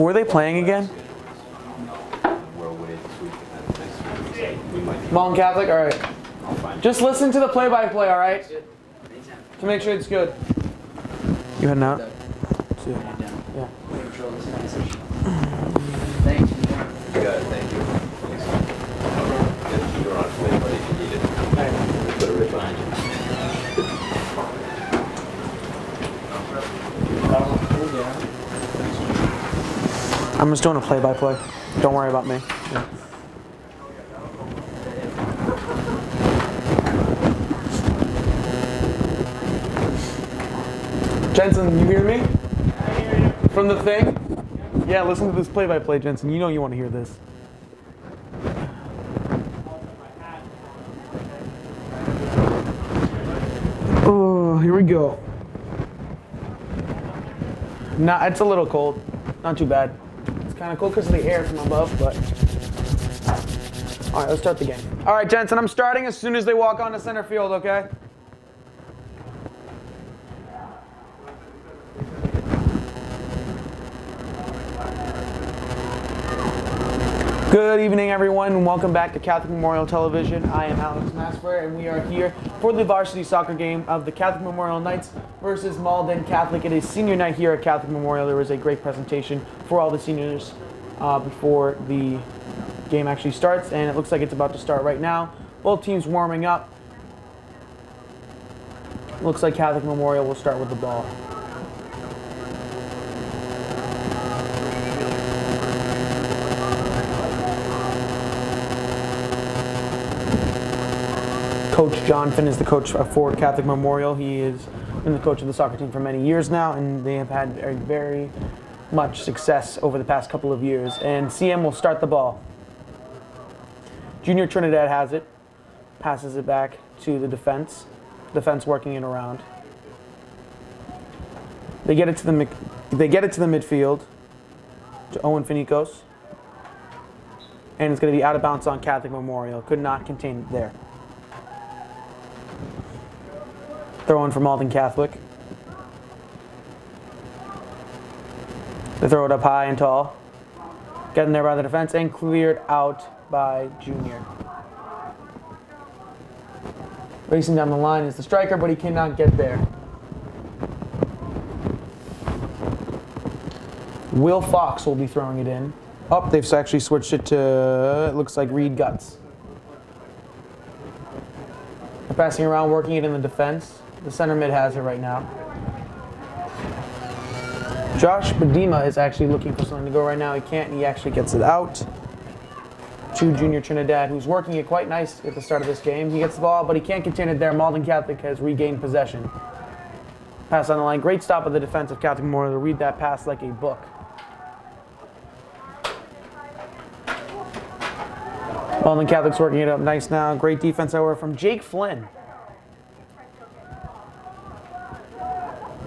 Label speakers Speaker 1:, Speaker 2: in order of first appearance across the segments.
Speaker 1: Who are they playing again? Malden Catholic? All right. Just listen to the play-by-play, all right? To make sure it's good. You heading out? Yeah.
Speaker 2: Thank you.
Speaker 3: Good, thank you. You're on play, but if you need it, put it right behind you.
Speaker 1: I'm just doing a play-by-play. Don't worry about me. Yeah. Jensen, you hear me?
Speaker 4: I hear you.
Speaker 1: From the thing? Yeah, listen to this play-by-play, Jensen. You know you want to hear this. Oh, here we go. Nah, it's a little cold. Not too bad. It's kind of cold because of the air from above, but... All right, let's start the game. All right, Jensen, I'm starting as soon as they walk onto center field, okay? Good evening, everyone, and welcome back to Catholic Memorial Television. I am Alex Masper, and we are here for the varsity soccer game of the Catholic Memorial Knights versus Malden Catholic. It is senior night here at Catholic Memorial. There was a great presentation for all the seniors before the game actually starts, and it looks like it's about to start right now. Both teams warming up. Looks like Catholic Memorial will start with the ball. Coach John Finn is the coach for Catholic Memorial. He has been the coach of the soccer team for many years now, and they have had very much success over the past couple of years. And CM will start the ball. Junior Trinidad has it, passes it back to the defense. Defense working it around. They get it to the midfield to Owen Finicos, and it's going to be out of bounds on Catholic Memorial. Could not contain it there. Throw in for Malden Catholic. They throw it up high and tall. Getting there by the defense and cleared out by Junior. Racing down the line is the striker, but he cannot get there. Will Fox will be throwing it in. Oh, they've actually switched it to, it looks like Reed Guts. They're passing around, working it in the defense. The center mid has it right now. Josh Badima is actually looking for something to go right now. He can't, and he actually gets it out to Junior Trinidad, who's working it quite nice at the start of this game. He gets the ball, but he can't contain it there. Malden Catholic has regained possession. Pass on the line. Great stop of the defense of Catholic Memorial to read that pass like a book. Malden Catholic's working it up nice now. Great defense, however, from Jake Flynn.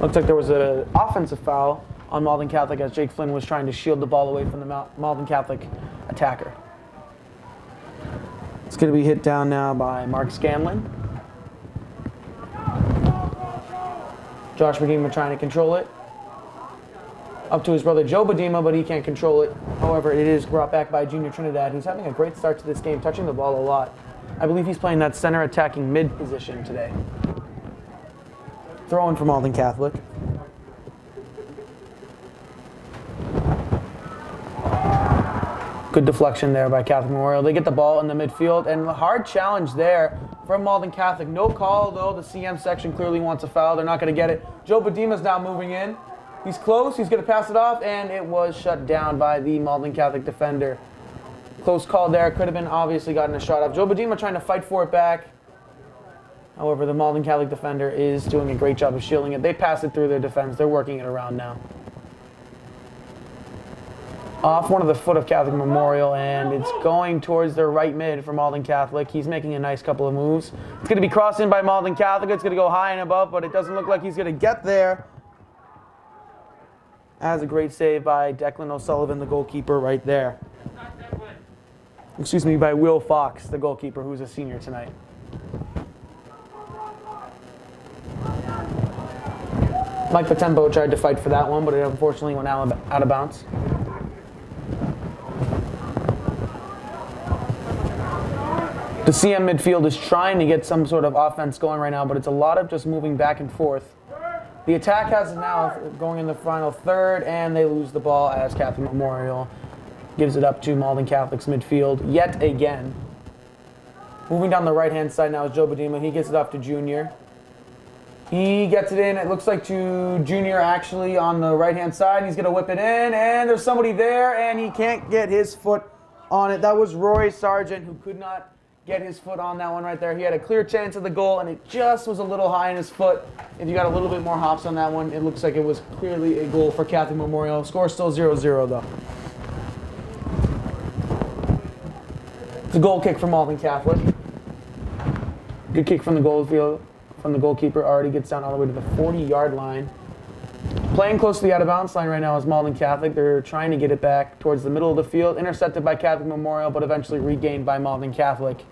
Speaker 1: Looks like there was an offensive foul on Malden Catholic as Jake Flynn was trying to shield the ball away from the Malden Catholic attacker. It's going to be hit down now by Mark Scanlon. Josh Badima trying to control it. Up to his brother Joe Badima, but he can't control it. However, it is brought back by Junior Trinidad, who's having a great start to this game, touching the ball a lot. I believe he's playing that center attacking mid position today. Throwing for Malden Catholic. Good deflection there by Catholic Memorial. They get the ball in the midfield, and a hard challenge there from Malden Catholic. No call, though. The CM section clearly wants a foul. They're not going to get it. Joe Badima's now moving in. He's close. He's going to pass it off, and it was shut down by the Malden Catholic defender. Close call there. Could have been obviously gotten a shot off. Joe Badima trying to fight for it back. However, the Malden Catholic defender is doing a great job of shielding it. They pass it through their defense. They're working it around now. Off one of the foot of Catholic Memorial, and it's going towards their right mid for Malden Catholic. He's making a nice couple of moves. It's going to be crossed in by Malden Catholic. It's going to go high and above, but it doesn't look like he's going to get there. As a great save by Declan O'Sullivan, the goalkeeper, right there. Excuse me, by Will Fox, the goalkeeper, who's a senior tonight. Mike Patembo tried to fight for that one, but it unfortunately went out of bounds. The CM midfield is trying to get some sort of offense going right now, but it's a lot of just moving back and forth. The attack has it now going in the final third, and they lose the ball as Catholic Memorial gives it up to Malden Catholic's midfield yet again. Moving down the right-hand side now is Joe Badima. He gets it off to Junior. He gets it in, it looks like to Junior actually on the right-hand side. He's going to whip it in, and there's somebody there, and he can't get his foot on it. That was Roy Sargent, who could not get his foot on that one right there. He had a clear chance of the goal, and it just was a little high in his foot. If you got a little bit more hops on that one, it looks like it was clearly a goal for Catholic Memorial. Score still 0-0 though. It's a goal kick for Malden Catholic. Good kick from the goalfield, from the goalkeeper. Already gets down all the way to the 40-yard line. Playing close to the out-of-bounds line right now is Malden Catholic. They're trying to get it back towards the middle of the field. Intercepted by Catholic Memorial, but eventually regained by Malden Catholic.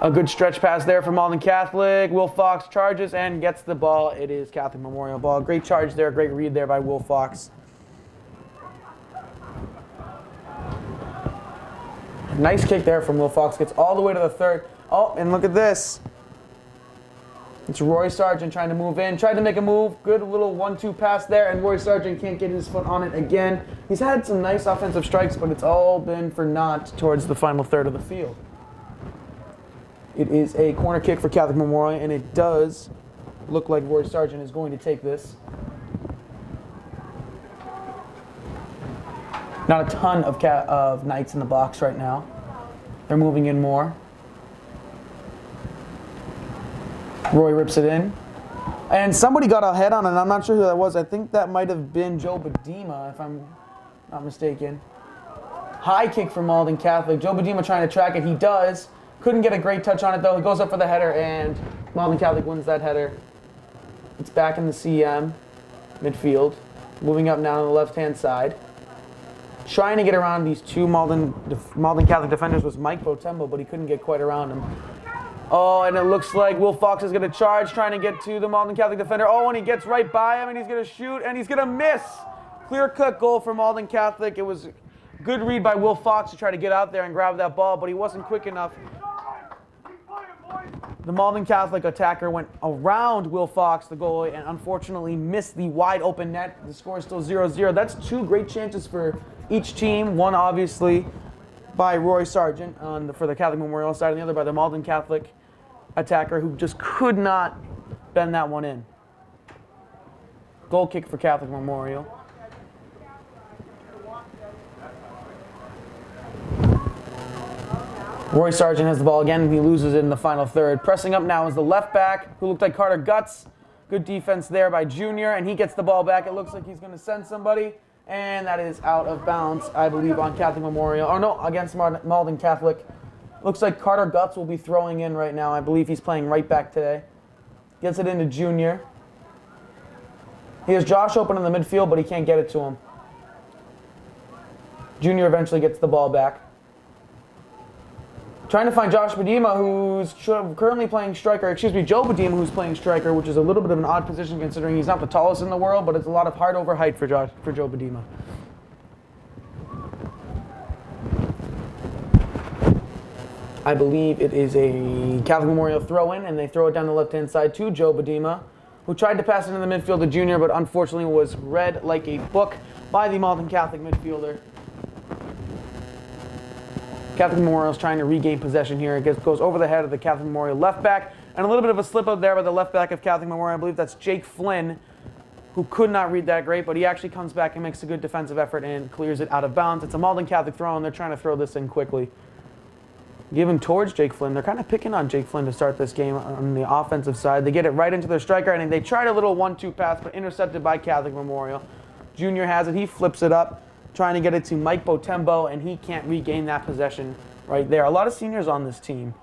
Speaker 1: A good stretch pass there for Malden Catholic. Will Fox charges and gets the ball. It is Catholic Memorial ball. Great charge there, great read there by Will Fox. Nice kick there from Will Fox. Gets all the way to the third. Oh, and look at this. It's Roy Sargent trying to move in. Tried to make a move. Good little 1-2 pass there, and Roy Sargent can't get his foot on it again. He's had some nice offensive strikes, but it's all been for naught towards the final third of the field. It is a corner kick for Catholic Memorial, and it does look like Roy Sargent is going to take this. Not a ton of Knights in the box right now. They're moving in more. Roy rips it in. And somebody got a head on it. I'm not sure who that was. I think that might have been Joe Badima, if I'm not mistaken. High kick for Malden Catholic. Joe Badima trying to track it. He does. Couldn't get a great touch on it, though. He goes up for the header, and Malden Catholic wins that header. It's back in the CM midfield. Moving up now on the left-hand side. Trying to get around these two Malden Catholic defenders was Mike Botembo, but he couldn't get quite around him. Oh, and it looks like Will Fox is going to charge, trying to get to the Malden Catholic defender. Oh, and he gets right by him, and he's going to shoot, and he's going to miss. Clear-cut goal for Malden Catholic. It was a good read by Will Fox to try to get out there and grab that ball, but he wasn't quick enough. The Malden Catholic attacker went around Will Fox, the goalie, and unfortunately missed the wide-open net. The score is still 0-0. That's two great chances for each team. One, obviously, by Roy Sargent for the Catholic Memorial side, and the other by the Malden Catholic attacker, who just could not bend that one in. Goal kick for Catholic Memorial. Roy Sargent has the ball again. He loses it in the final third. Pressing up now is the left back, who looked like Carter Guts. Good defense there by Junior, and he gets the ball back. It looks like he's going to send somebody, and that is out of bounds, I believe, on Catholic Memorial. Or no, against Malden Catholic. Looks like Carter Guts will be throwing in right now. I believe he's playing right back today. Gets it into Junior. He has Josh open in the midfield, but he can't get it to him. Junior eventually gets the ball back. Trying to find Josh Badima, who's currently playing striker. Joe Badima, who's playing striker, which is a little bit of an odd position considering he's not the tallest in the world, but it's a lot of heart over height for Joe Badima. I believe it is a Catholic Memorial throw-in, and they throw it down the left-hand side to Joe Badima, who tried to pass it in the midfield to Junior, but unfortunately was read like a book by the Malden Catholic midfielder. Catholic Memorial is trying to regain possession here. It goes over the head of the Catholic Memorial left back, and a little bit of a slip up there by the left back of Catholic Memorial. I believe that's Jake Flynn, who could not read that great, but he actually comes back and makes a good defensive effort and clears it out of bounds. It's a Malden Catholic throw, and they're trying to throw this in quickly. Given towards Jake Flynn. They're kind of picking on Jake Flynn to start this game on the offensive side. They get it right into their striker, and they tried a little 1-2 pass, but intercepted by Catholic Memorial. Junior has it. He flips it up, trying to get it to Mike Botembo, and he can't regain that possession right there. A lot of seniors on this team.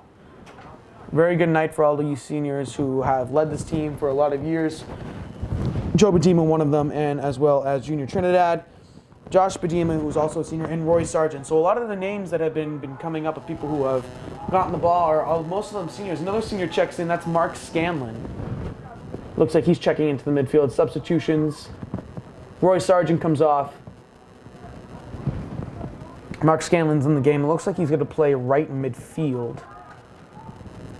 Speaker 1: Very good night for all the seniors who have led this team for a lot of years. Joe Badima, one of them, and as well as Junior Trinidad. Josh Badima, who's also a senior, and Roy Sargent. So a lot of the names that have been coming up of people who have gotten the ball are most of them seniors. Another senior checks in. That's Mark Scanlon. Looks like he's checking into the midfield. Substitutions. Roy Sargent comes off. Mark Scanlon's in the game. It looks like he's going to play right midfield.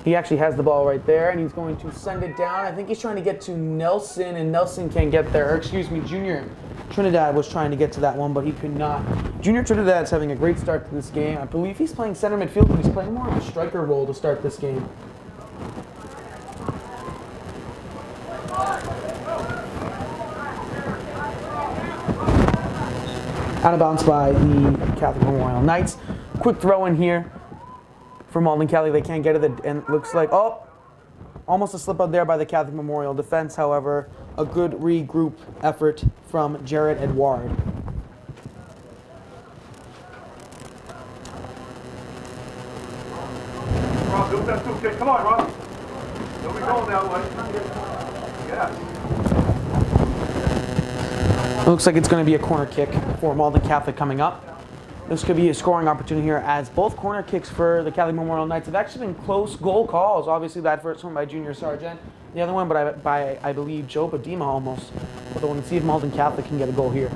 Speaker 1: He actually has the ball right there, and he's going to send it down. I think he's trying to get to Nelson, and Nelson can't get there. Or excuse me, Junior Trinidad was trying to get to that one, but he could not. Junior Trinidad's having a great start to this game. I believe he's playing center midfield, but he's playing more of a striker role to start this game. Out of bounds by the Catholic Memorial Knights. Quick throw in here for Malden Catholic. They can't get it, and it looks like, oh, almost a slip out there by the Catholic Memorial defense. However, a good regroup effort from Jared Edward.
Speaker 2: Rob, do that too, kid. Come on, Rob. Don't be going that way. Yeah.
Speaker 1: Looks like it's going to be a corner kick for Malden Catholic coming up. This could be a scoring opportunity here, as both corner kicks for the Catholic Memorial Knights have actually been close goal calls. Obviously, that first one by Junior Sargent, the other one by I believe Joe Badima almost. But I want to see if Malden Catholic can get a goal here.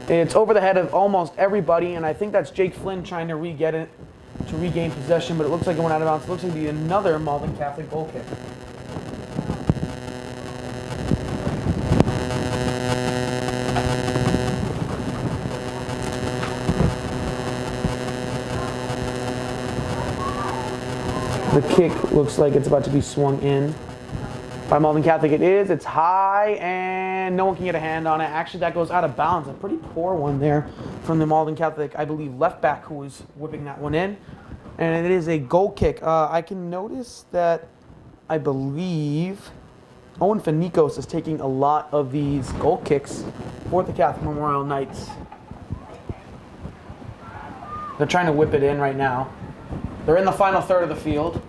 Speaker 1: It's over the head of almost everybody, and I think that's Jake Flynn trying to regain possession, but it looks like it went out of bounds. It looks like it'll be another Malden Catholic goal kick. The kick looks like it's about to be swung in by Malden Catholic. It is. It's high, and no one can get a hand on it. Actually, that goes out of bounds. A pretty poor one there from the Malden Catholic, I believe, left back who was whipping that one in. And it is a goal kick. I can notice that I believe Owen Fanikos is taking a lot of these goal kicks for the Catholic Memorial Knights. They're trying to whip it in right now. They're in the final third of the field.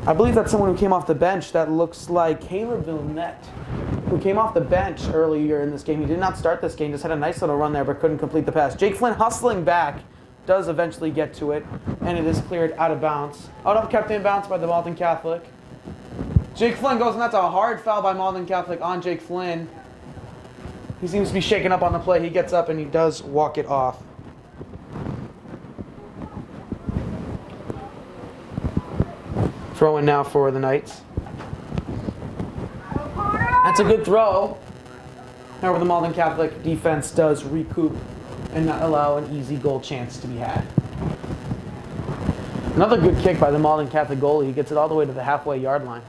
Speaker 1: I believe that's someone who came off the bench. That looks like Caleb Villanette, who came off the bench earlier in this game. He did not start this game, just had a nice little run there, but couldn't complete the pass. Jake Flynn hustling back, does eventually get to it, and it is cleared out of bounds. Out of kept in bounds by the Malden Catholic. Jake Flynn goes, and that's a hard foul by Malden Catholic on Jake Flynn. He seems to be shaken up on the play. He gets up, and he does walk it off. Throw in now for the Knights. That's a good throw. However, the Malden Catholic defense does recoup and not allow an easy goal chance to be had. Another good kick by the Malden Catholic goalie. He gets it all the way to the halfway yard line.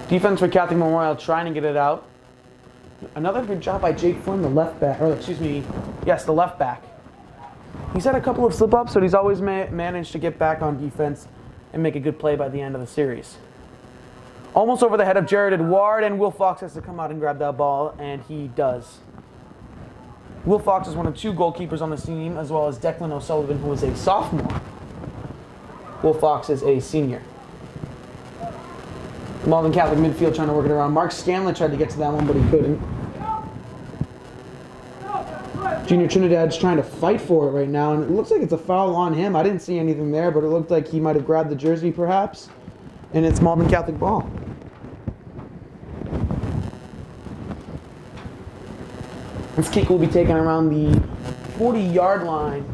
Speaker 1: Defense for Catholic Memorial trying to get it out. Another good job by Jake Flynn, the left back, or excuse me, yes, the left back. He's had a couple of slip-ups, but he's always managed to get back on defense and make a good play by the end of the series. Almost over the head of Jared Edward, and Will Fox has to come out and grab that ball, and he does. Will Fox is one of two goalkeepers on the team, as well as Declan O'Sullivan, who is a sophomore. Will Fox is a senior. Malden Catholic midfield trying to work it around. Mark Scanlon tried to get to that one, but he couldn't. Junior Trinidad's trying to fight for it right now, and it looks like it's a foul on him. I didn't see anything there, but it looked like he might have grabbed the jersey perhaps, and it's Malden Catholic ball. This kick will be taken around the 40-yard line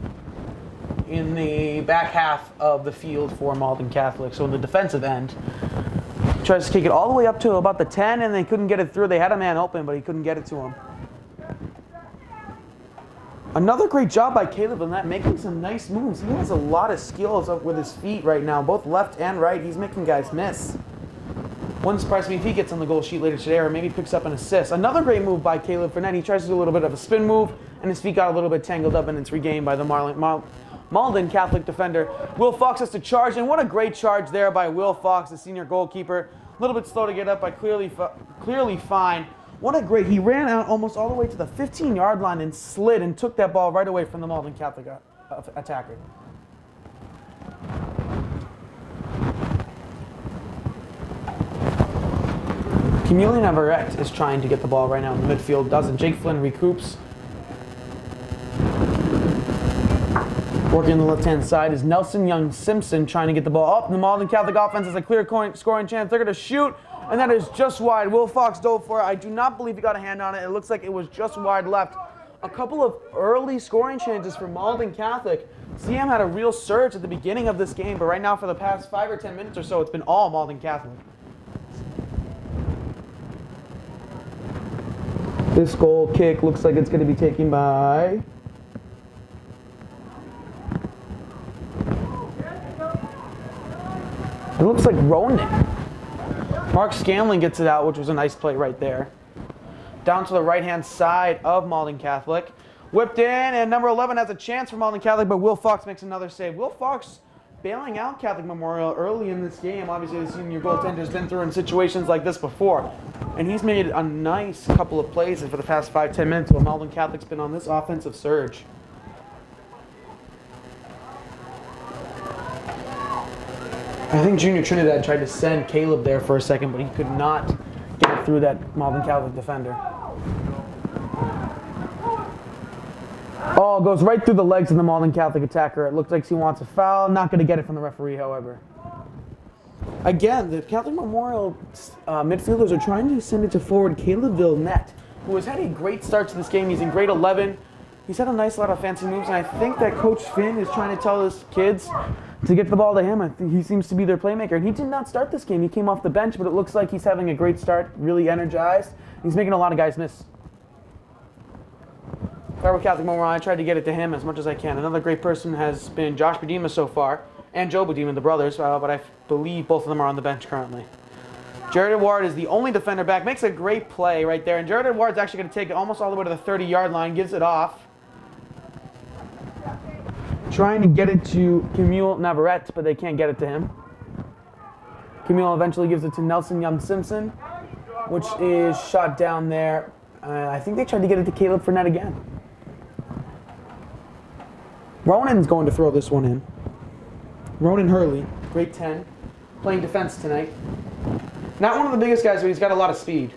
Speaker 1: in the back half of the field for Malden Catholic, so in the defensive end. He tries to kick it all the way up to about the 10, and they couldn't get it through. They had a man open, but he couldn't get it to him. Another great job by Caleb Villanette, making some nice moves. He has a lot of skills up with his feet right now, both left and right. He's making guys miss. Wouldn't surprise me if he gets on the goal sheet later today, or maybe picks up an assist. Another great move by Caleb Villanette. He tries to do a little bit of a spin move, and his feet got a little bit tangled up, and it's regained by the Malden Catholic defender. Will Fox has to charge, and what a great charge there by Will Fox, the senior goalkeeper. A little bit slow to get up, but clearly fine. What a great, he ran out almost all the way to the 15-yard line and slid and took that ball right away from the Malden Catholic attacker. Camille Navarrete is trying to get the ball right now in the midfield, doesn't. Jake Flynn recoups. Working on the left-hand side is Nelson Young-Simpson trying to get the ball up. The Malden Catholic offense has a clear scoring chance. They're going to shoot. And that is just wide. Will Fox dove for it. I do not believe he got a hand on it. It looks like it was just wide left a couple of early scoring chances for Malden Catholic. CM had a real surge at the beginning of this game, but right now for the past 5 or 10 minutes or so, it's been all Malden Catholic. This goal kick looks like it's going to be taken by... It looks like Ronan. Mark Scanlon gets it out, which was a nice play right there. Down to the right-hand side of Malden Catholic. Whipped in, and number 11 has a chance for Malden Catholic, but Will Fox makes another save. Will Fox bailing out Catholic Memorial early in this game. Obviously, the senior goaltender has been through in situations like this before. And he's made a nice couple of plays for the past 5-10 minutes while Malden Catholic's been on this offensive surge. I think Junior Trinidad tried to send Caleb there for a second, but he could not get it through that Malden Catholic defender. Oh, goes right through the legs of the Malden Catholic attacker. It looks like he wants a foul. Not going to get it from the referee, however. Again, the Catholic Memorial midfielders are trying to send it to forward Caleb Villenette, who has had a great start to this game. He's in grade 11. He's had a nice lot of fancy moves, and I think that Coach Finn is trying to tell his kids to get the ball to him. I think he seems to be their playmaker. And he did not start this game. He came off the bench, but it looks like he's having a great start, really energized. He's making a lot of guys miss. If I were Catholic Memorial, I tried to get it to him as much as I can. Another great person has been Josh Badima so far, and Joe Badima, the brothers, but I believe both of them are on the bench currently. Jared Edward is the only defender back. Makes a great play right there. And Jared Edward's actually going to take it almost all the way to the 30-yard line. Gives it off. Trying to get it to Camille Navarrete, but they can't get it to him. Camille eventually gives it to Nelson Yum Simpson, which is shot down there. I think they tried to get it to Caleb Fournette again. Ronan's going to throw this one in. Ronan Hurley, grade 10, playing defense tonight. Not one of the biggest guys, but he's got a lot of speed.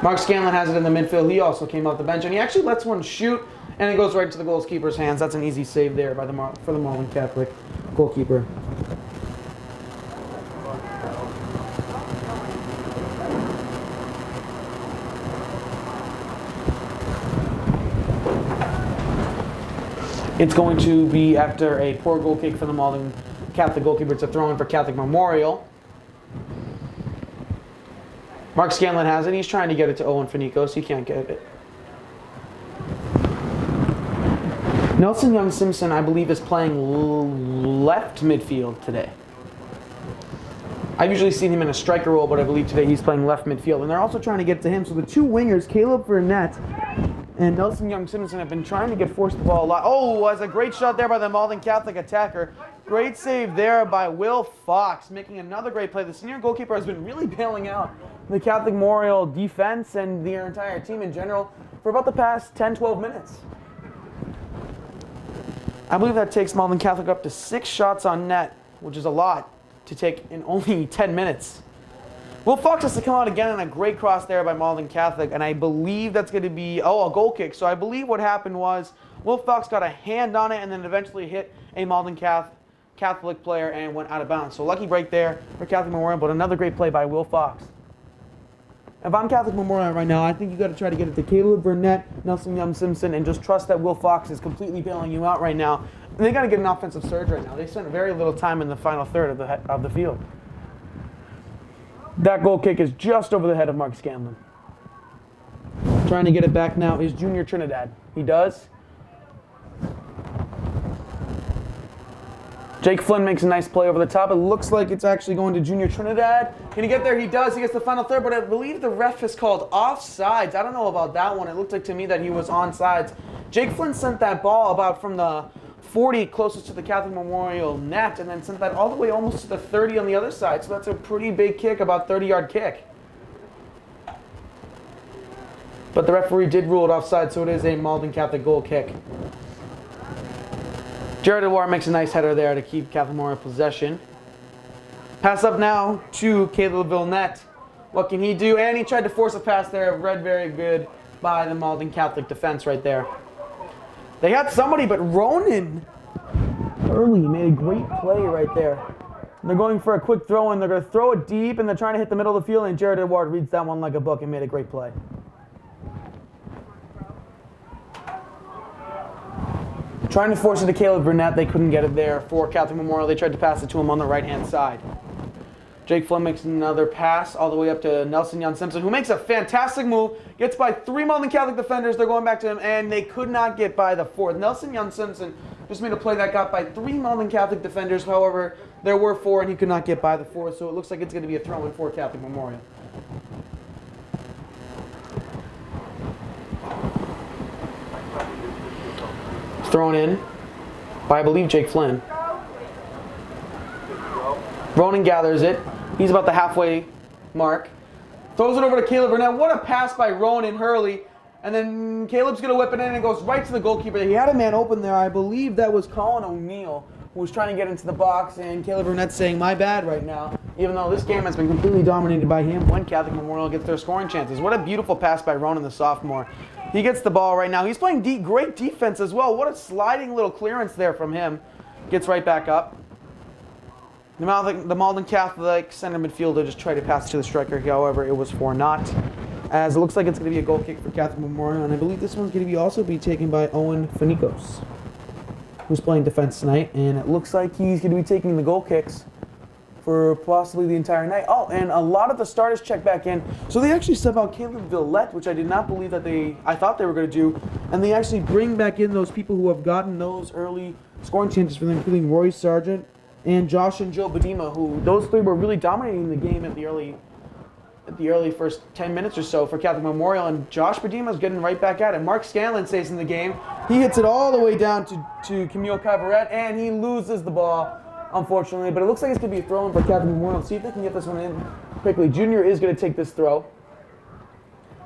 Speaker 1: Mark Scanlon has it in the midfield. He also came off the bench, and he actually lets one shoot, and it goes right to the goalkeeper's hands. That's an easy save there by for the Malden Catholic goalkeeper. It's going to be after a poor goal kick for the Malden Catholic goalkeeper. It's a throw-in for Catholic Memorial. Mark Scanlon has it. He's trying to get it to Owen Finicos. He can't get it. Nelson Young Simpson, I believe, is playing left midfield today. I've usually seen him in a striker role, but I believe today he's playing left midfield. And they're also trying to get to him. So the two wingers, Caleb Fournette and Nelson Young Simpson, have been trying to get forced the ball a lot. Oh, that's a great shot there by the Malden Catholic attacker. Great save there by Will Fox, making another great play. The senior goalkeeper has been really bailing out the Catholic Memorial defense and their entire team in general for about the past 10-12 minutes. I believe that takes Malden Catholic up to 6 shots on net, which is a lot to take in only 10 minutes. Will Fox has to come out again on a great cross there by Malden Catholic, and I believe that's going to be, a goal kick. So I believe what happened was Will Fox got a hand on it and then eventually hit a Malden Catholic player and went out of bounds. So lucky break there for Catholic Memorial, but another great play by Will Fox. If I'm Catholic Memorial right now, I think you got to try to get it to Caleb Burnett, Nelson Yum Simpson, and just trust that Will Fox is completely bailing you out right now. And they got to get an offensive surge right now. They spent very little time in the final third of the field. That goal kick is just over the head of Mark Scanlon. Trying to get it back now is Junior Trinidad. He does. Jake Flynn makes a nice play over the top. It looks like it's actually going to Junior Trinidad. Can he get there? He does. He gets the final third, but I believe the ref has called offsides. I don't know about that one. It looked like to me that he was onside. Jake Flynn sent that ball about from the 40 closest to the Catholic Memorial net and then sent that all the way almost to the 30 on the other side. So that's a pretty big kick, about 30-yard kick. But the referee did rule it offside, so it is a Malden Catholic goal kick. Jared Edward makes a nice header there to keep Catholic Memorial possession. Pass up now to Caleb Villenette. What can he do? And he tried to force a pass there. Read very good by the Malden Catholic defense right there. They had somebody, but Ronan early made a great play right there. They're going for a quick throw, and they're going to throw it deep, and they're trying to hit the middle of the field, and Jared Edward reads that one like a book and made a great play. Trying to force it to Caleb Burnett. They couldn't get it there for Catholic Memorial. They tried to pass it to him on the right-hand side. Jake Flynn makes another pass all the way up to Nelson Young-Simpson, who makes a fantastic move, gets by 3 Malden Catholic defenders. They're going back to him, and they could not get by the 4th. Nelson Young-Simpson just made a play that got by 3 Malden Catholic defenders. However, there were 4, and he could not get by the 4th, so it looks like it's going to be a throw-in for Catholic Memorial. Thrown in by, I believe, Jake Flynn. Ronan gathers it. He's about the halfway mark. Throws it over to Caleb Burnett. What a pass by Ronan Hurley. And then Caleb's going to whip it in and it goes right to the goalkeeper. He had a man open there. I believe that was Colin O'Neill, who was trying to get into the box. And Caleb Burnett's saying, my bad right now. Even though this game has been completely dominated by him when Catholic Memorial gets their scoring chances. What a beautiful pass by Ronan, the sophomore. He gets the ball right now. He's playing great defense as well. What a sliding little clearance there from him. Gets right back up. The Malden Catholic center midfielder just tried to pass to the striker. However, it was for naught. As it looks like it's going to be a goal kick for Catholic Memorial. And I believe this one's going to also be taken by Owen Finikos, who's playing defense tonight. And it looks like he's going to be taking the goal kicks for possibly the entire night. Oh, and a lot of the starters check back in. So they actually sub out Caleb Villette, which I did not believe that I thought they were going to do. And they actually bring back in those people who have gotten those early scoring chances for them, including Roy Sargent and Josh and Joe Badima, who those 3 were really dominating the game at the early first 10 minutes or so for Catholic Memorial. And Josh Badima's getting right back at it. Mark Scanlon stays in the game. He hits it all the way down to Camille Cavaret, and he loses the ball, unfortunately. But it looks like it's going to be a throw-in for Catholic Memorial. See if they can get this one in quickly. Junior is going to take this throw.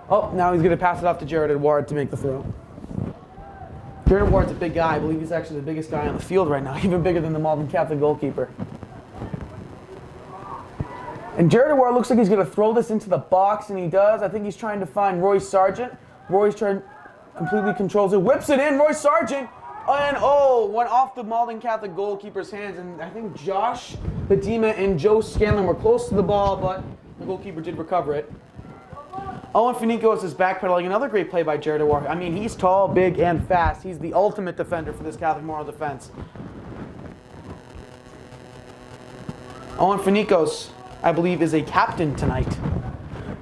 Speaker 1: Oh, now he's going to pass it off to Jared Edward to make the throw. Jared Edward's a big guy. I believe he's actually the biggest guy on the field right now, even bigger than the Malden Catholic goalkeeper. And Jared Edward looks like he's going to throw this into the box, and he does. I think he's trying to find Roy Sargent. Roy's trying, completely controls it, whips it in, Roy Sargent, and went off the Malden Catholic goalkeeper's hands. And I think Josh Badima and Joe Scanlon were close to the ball, but the goalkeeper did recover it. Owen Finikos is backpedaling. Another great play by Jared Edward. I mean, he's tall, big, and fast. He's the ultimate defender for this Catholic Memorial defense. Owen Finikos, I believe, is a captain tonight.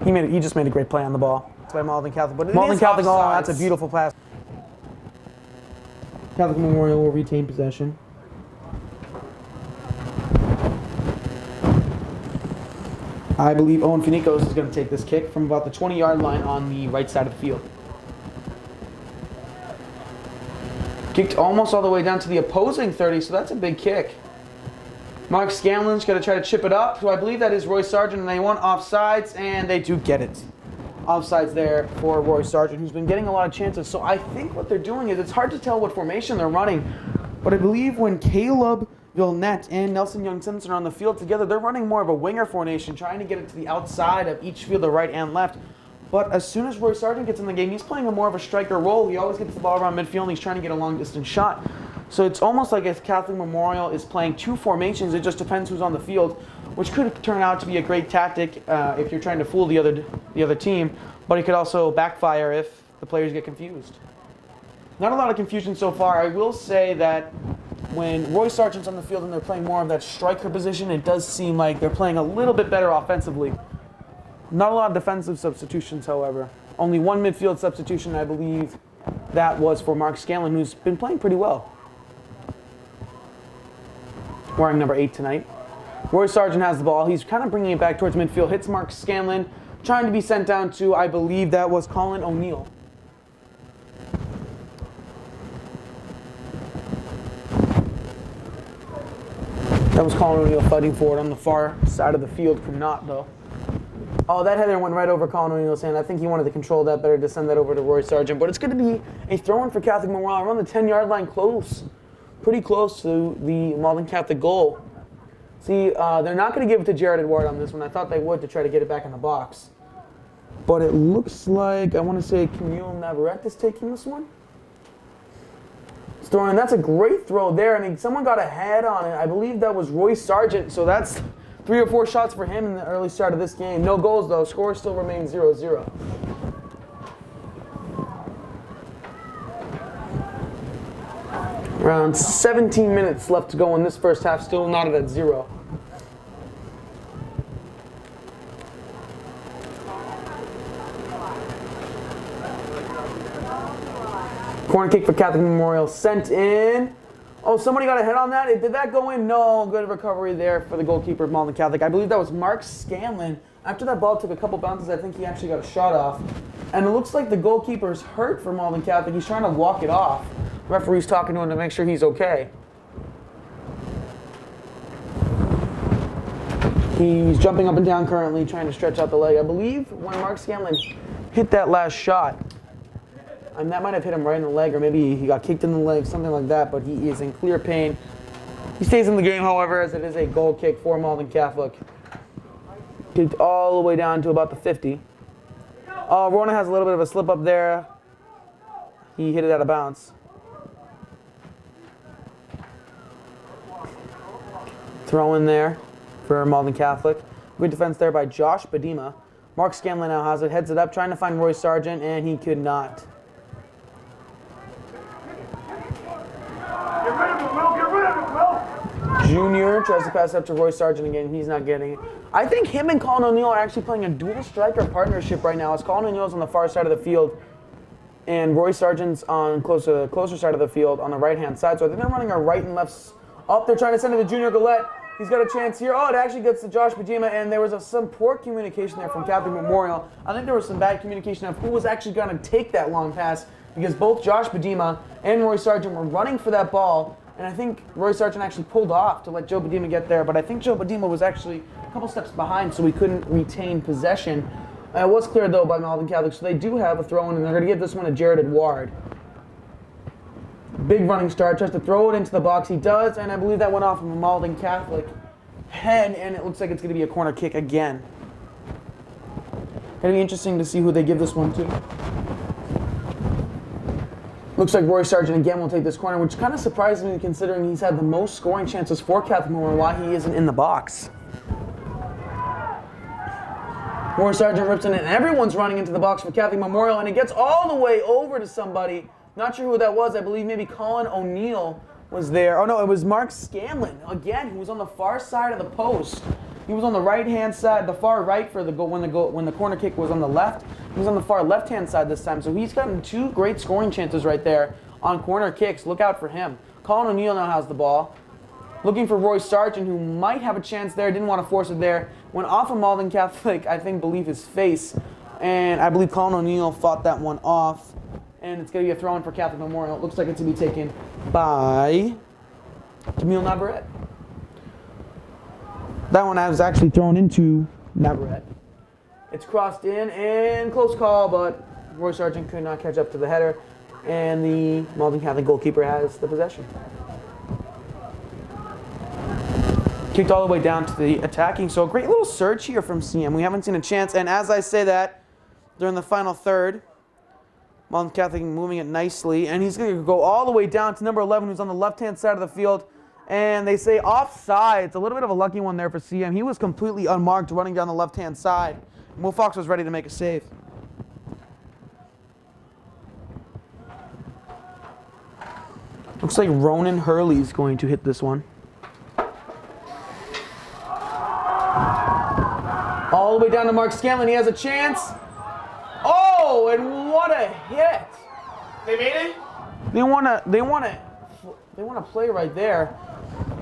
Speaker 1: He just made a great play on the ball. It's by Malden Catholic. But Malden Catholic, that's a beautiful pass. Catholic Memorial will retain possession. I believe Owen Finikos is going to take this kick from about the 20-yard line on the right side of the field. Kicked almost all the way down to the opposing 30, so that's a big kick. Mark Scanlon's going to try to chip it up. So I believe that is Roy Sargent, and they want offsides, and they do get it. Offsides there for Roy Sargent, who's been getting a lot of chances. So I think what they're doing is, it's hard to tell what formation they're running, but I believe when Caleb Villette and Nelson Young-Simpson are on the field together, they're running more of a winger formation, trying to get it to the outside of each field, the right and left. But as soon as Roy Sargent gets in the game, he's playing a more of a striker role. He always gets the ball around midfield, and he's trying to get a long-distance shot. So it's almost like if Catholic Memorial is playing 2 formations, it just depends who's on the field, which could turn out to be a great tactic if you're trying to fool the other team, but it could also backfire if the players get confused. Not a lot of confusion so far. I will say that when Roy Sargent's on the field and they're playing more of that striker position, it does seem like they're playing a little bit better offensively. Not a lot of defensive substitutions, however. Only 1 midfield substitution, I believe. That was for Mark Scanlon, who's been playing pretty well. Wearing number 8 tonight. Roy Sargent has the ball. He's kind of bringing it back towards midfield. Hits Mark Scanlon, trying to be sent down to, I believe that was Colin O'Neill. That was Colin O'Neill fighting for it on the far side of the field. Could not, though. Oh, that header went right over Colin O'Neill's hand. I think he wanted to control that better to send that over to Roy Sargent. But it's going to be a throw-in for Catholic Memorial around the 10-yard line, close. Pretty close to the Malden Catholic goal. See, they're not going to give it to Jared Edward on this one. I thought they would to try to get it back in the box. But it looks like, I want to say Camille Navarrete is taking this one. Throwing, that's a great throw there. I mean, someone got a head on it. I believe that was Roy Sargent, so that's 3 or 4 shots for him in the early start of this game. No goals, though. Score still remains 0-0. All Around 17 minutes left to go in this first half, still knotted at 0. Corner kick for Catholic Memorial sent in. Oh, somebody got a hit on that? Did that go in? No. Good recovery there for the goalkeeper of Malden Catholic. I believe that was Mark Scanlon. After that ball took a couple bounces, I think he actually got a shot off. And it looks like the goalkeeper's hurt for Malden Catholic. He's trying to walk it off. The referee's talking to him to make sure he's okay. He's jumping up and down currently, trying to stretch out the leg. I believe when Mark Scanlon hit that last shot, and that might have hit him right in the leg, or maybe he got kicked in the leg, something like that, but he is in clear pain. He stays in the game, however, as it is a goal kick for Malden Catholic. Kicked all the way down to about the 50. Rona has a little bit of a slip up there. He hit it out of bounds. Throw in there for Malden Catholic. Good defense there by Josh Badima. Mark Scanlon now has it, heads it up, trying to find Roy Sargent, and he could not.
Speaker 2: Get rid of it, Will. Get rid of it, Will.
Speaker 1: Junior tries to pass up to Roy Sargent again. He's not getting it. I think him and Colin O'Neill are actually playing a dual striker partnership right now, as Colin O'Neill's on the far side of the field and Roy Sargent's on closer side of the field on the right-hand side. So I think they're running a right and left. Oh, they're trying to send it to Junior Gillette. He's got a chance here. Oh, it actually gets to Josh Badima, and there was some poor communication there from Catholic Memorial. I think there was some bad communication of who was actually going to take that long pass, because both Josh Badima and Roy Sargent were running for that ball, and I think Roy Sargent actually pulled off to let Joe Badima get there, but I think Joe Badima was actually a couple steps behind, so he couldn't retain possession. It was cleared, though, by Malden Catholic, so they do have a throw-in, and they're going to give this one to Jared Edward. Big running start, tries to throw it into the box. He does, and I believe that went off of a Malden Catholic head, and it looks like it's going to be a corner kick again. Going to be interesting to see who they give this one to. Looks like Roy Sargent again will take this corner, which kind of surprises me considering he's had the most scoring chances for Catholic Memorial, why he isn't in the box. Roy Sargent rips in, and everyone's running into the box for Catholic Memorial, and it gets all the way over to somebody. Not sure who that was. I believe maybe Colin O'Neill was there. Oh no, it was Mark Scanlon. Again, who was on the far side of the post. He was on the right-hand side, the far right for the goal when the corner kick was on the left. He was on the far left-hand side this time, so he's gotten two great scoring chances right there on corner kicks. Look out for him. Colin O'Neill now has the ball. Looking for Roy Sargent, who might have a chance there. Didn't want to force it there. Went off of Malden Catholic, I think, believe his face. And I believe Colin O'Neill fought that one off. And it's going to be a throw-in for Catholic Memorial. It looks like it's going to be taken by Jamil Navarrete. That one was actually thrown into Navarrete. It's crossed in, and close call, but Roy Sargent could not catch up to the header. And the Malden Catholic goalkeeper has the possession. Kicked all the way down to the attacking. So a great little surge here from CM. We haven't seen a chance. And as I say that, during the final third, Malden Catholic moving it nicely. And he's going to go all the way down to number 11, who's on the left-hand side of the field. And they say offside. It's a little bit of a lucky one there for CM. He was completely unmarked running down the left-hand side. And Will Fox was ready to make a save. Looks like Ronan Hurley's going to hit this one. All the way down to Mark Scanlon. He has a chance. Oh, and what a hit!
Speaker 4: They made it?
Speaker 1: They want to play right there.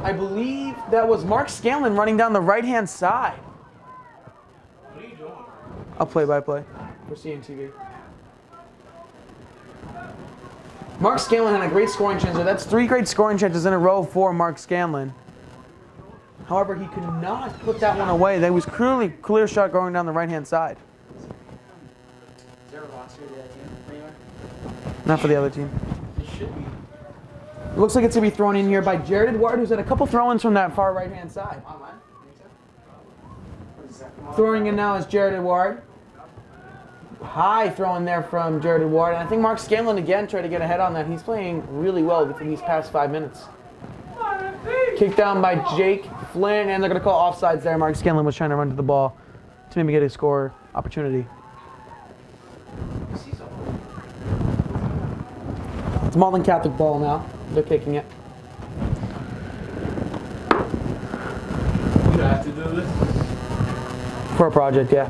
Speaker 1: I believe that was Mark Scanlon running down the right-hand side.
Speaker 4: What are you doing?
Speaker 1: I'll play-by-play for CNTV. Mark Scanlon had a great scoring chance there. That's 3 great scoring chances in a row for Mark Scanlon. However, he could not put that one away. There was clearly clear shot going down the right-hand side.
Speaker 4: Is there a roster of the other team anywhere?
Speaker 1: Not for the other team.
Speaker 4: It should be.
Speaker 1: It looks like it's going to be thrown in here by Jared Edward, who's had a couple throw-ins from that far right-hand side.
Speaker 4: Online? What is that?
Speaker 1: Throwing in now is Jared Edward. High throw in there from Jared Edward. And I think Mark Scanlon again tried to get ahead on that. He's playing really well within these past 5 minutes. Kicked down by Jake Flynn, and they're going to call offsides there. Mark Scanlon was trying to run to the ball to maybe get a score opportunity. It's Malden Catholic ball now. They're kicking it. For a project, yeah.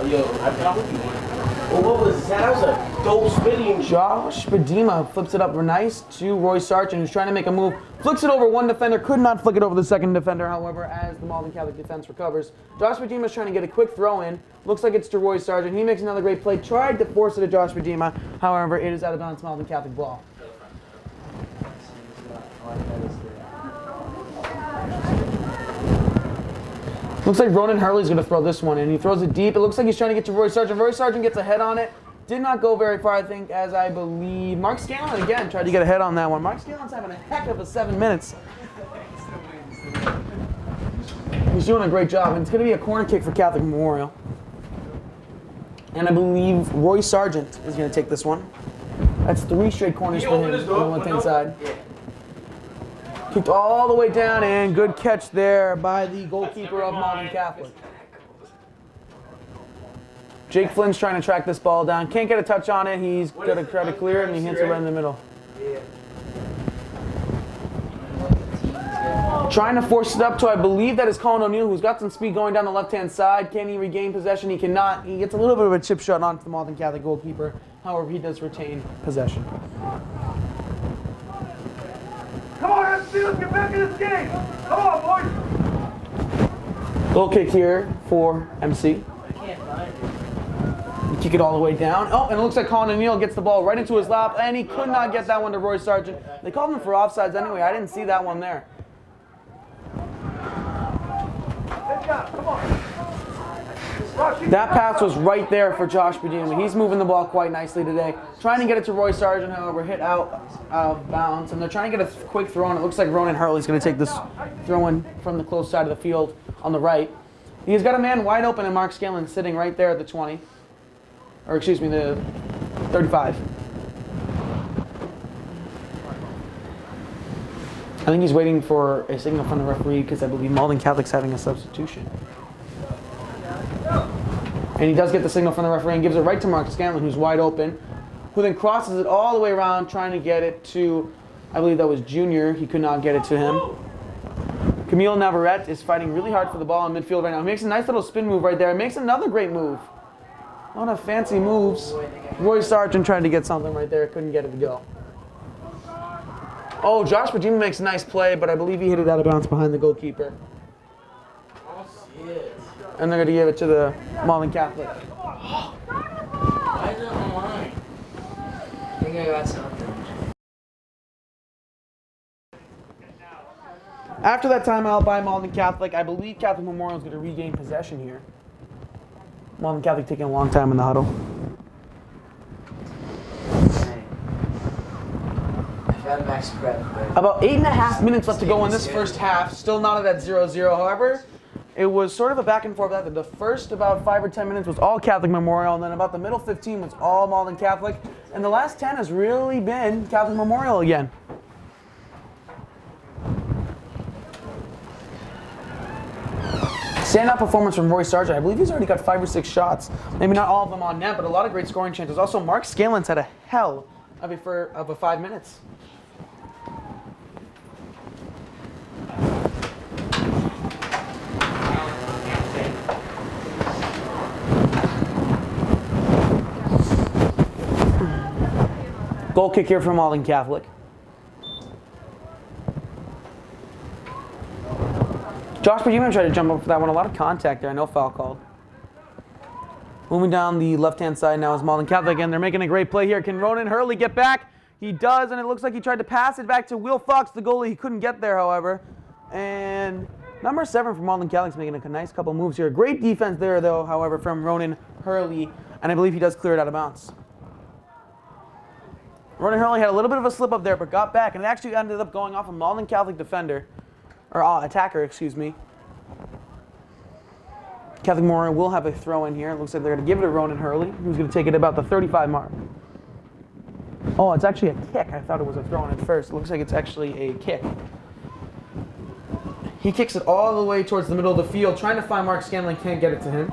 Speaker 3: Yo, I thought you won. Well, what was that? That was a dope spinning shot.
Speaker 1: Josh Padima flips it up nice to Roy Sargent, who's trying to make a move. Flicks it over one defender, could not flick it over the second defender, however, as the Malden Catholic defense recovers. Josh Padima's trying to get a quick throw in. Looks like it's to Roy Sargent. He makes another great play. Tried to force it to Josh Padima, however, it is out of bounds, Malden Catholic ball. Looks like Ronan Hurley's going to throw this one in. He throws it deep. It looks like he's trying to get to Roy Sargent. Roy Sargent gets a head on it. Did not go very far, I think, as I believe. Mark Scanlon, again, tried to get a head on that one. Mark Scanlon's having a heck of a 7 minutes. He's doing a great job. And it's going to be a corner kick for Catholic Memorial. And I believe Roy Sargent is going to take this one. That's 3 straight corners for him on the left-hand side. Kicked all the way down, and good catch there by the goalkeeper of Malden Catholic. Jake Flynn's trying to track this ball down. Can't get a touch on it. He's going to try to clear it, and he hits it right in the middle. Trying to force it up to, I believe that is Colin O'Neill, who's got some speed going down the left-hand side. Can he regain possession? He cannot. He gets a little bit of a chip shot onto the Malden Catholic goalkeeper. However, he does retain possession.
Speaker 2: Come on, MC, let's get back in this game. Come on, boys.
Speaker 1: Goal kick here for MC.
Speaker 4: I can't find it.
Speaker 1: Kick it all the way down. Oh, and it looks like Colin O'Neill gets the ball right into his lap, and he could not get that one to Roy Sargent. They called him for offsides anyway. I didn't see that one there.
Speaker 2: Come on.
Speaker 1: That pass was right there for Josh Padima. He's moving the ball quite nicely today. Trying to get it to Roy Sargent, however, hit out of bounds. And they're trying to get a quick throw in. It looks like Ronan Hurley's going to take this throw in from the close side of the field on the right. He's got a man wide open, and Mark Scanlon sitting right there at the 20. Or excuse me, the 35. I think he's waiting for a signal from the referee because I believe Malden Catholic's having a substitution. And he does get the signal from the referee and gives it right to Mark Scanlon, who's wide open, who then crosses it all the way around trying to get it to, I believe that was Junior. He could not get it to him. Camille Navarrete is fighting really hard for the ball in midfield right now. He makes a nice little spin move right there. He makes another great move. A lot of fancy moves. Roy Sargent trying to get something right there. Couldn't get it to go. Oh, Josh Padima makes a nice play, but I believe he hit it out of bounds behind the goalkeeper. And they're going to give it to the Malden Catholic.
Speaker 4: Why is it online? I think I got something.
Speaker 1: After that timeout by Malden Catholic, I believe Catholic Memorial is going to regain possession here. Malden Catholic taking a long time in the huddle. About 8.5 minutes left to go in this first half. Still not at that 0-0. However, it was sort of a back and forth after. The first about 5 or 10 minutes was all Catholic Memorial, and then about the middle 15 was all Malden Catholic. And the last 10 has really been Catholic Memorial again. Standout performance from Roy Sargent. I believe he's already got 5 or 6 shots. Maybe not all of them on net, but a lot of great scoring chances. Also, Mark Scanlon's had a hell of a 5 minutes. Goal kick here from Malden Catholic. Josh Padima tried to jump up for that one. A lot of contact there. No foul called. Moving down the left-hand side now is Malden Catholic, and they're making a great play here. Can Ronan Hurley get back? He does, and it looks like he tried to pass it back to Will Fox, the goalie. He couldn't get there, however. And number 7 from Malden Catholic's making a nice couple moves here. Great defense there, though, however, from Ronan Hurley, and I believe he does clear it out of bounds. Ronan Hurley had a little bit of a slip up there, but got back, and it actually ended up going off a Malden Catholic defender, or attacker, excuse me. Catholic Memorial will have a throw in here. It looks like they're going to give it to Ronan Hurley, who's going to take it about the 35 mark. Oh, it's actually a kick. I thought it was a throw in at first. It looks like it's actually a kick. He kicks it all the way towards the middle of the field, trying to find Mark Scanlon, can't get it to him.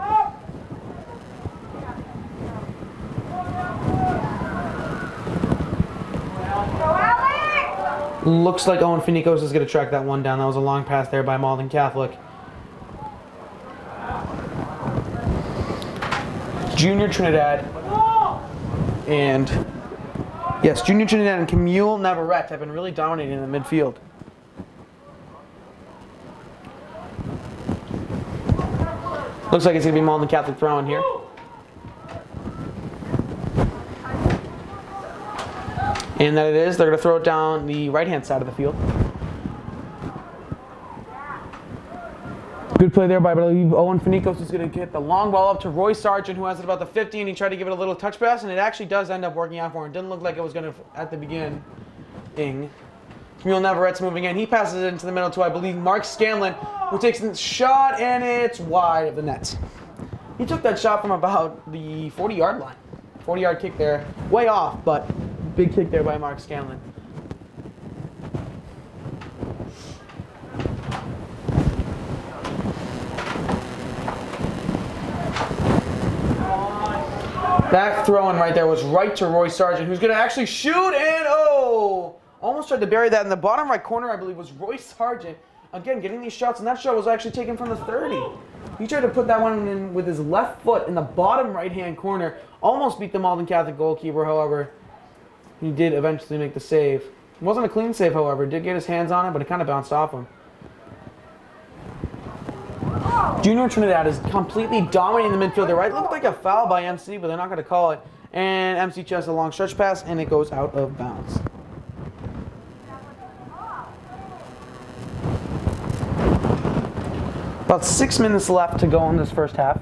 Speaker 1: Looks like Owen Finicos is going to track that one down. That was a long pass there by Malden Catholic. Junior Trinidad and Junior Trinidad and Camille Navarrete have been really dominating in the midfield. Looks like it's going to be Malden Catholic throwing here. And that it is. They're going to throw it down the right-hand side of the field. Good play there by, I believe, Owen Finicos is going to get the long ball up to Roy Sargent, who has it about the 50, and he tried to give it a little touch pass, and it actually does end up working out for him. It didn't look like it was going to at the beginning. Camille Navarrette's moving in. He passes it into the middle to, I believe, Mark Scanlon, who takes the shot, and it's wide of the net. He took that shot from about the 40-yard line. 40-yard kick there. Way off, but big kick there by Mark Scanlon. Back throwing right there was right to Roy Sargent, who's going to actually shoot, and almost tried to bury that in the bottom right corner, I believe, was Roy Sargent. Again, getting these shots, and that shot was actually taken from the 30. He tried to put that one in with his left foot in the bottom right-hand corner. Almost beat the Malden Catholic goalkeeper, however. He did eventually make the save. It wasn't a clean save, however. Did get his hands on it, but it kind of bounced off him. Junior Trinidad is completely dominating the midfield. Right, looked like a foul by MC, but they're not going to call it. And MC just a long stretch pass, and it goes out of bounds. About 6 minutes left to go in this first half.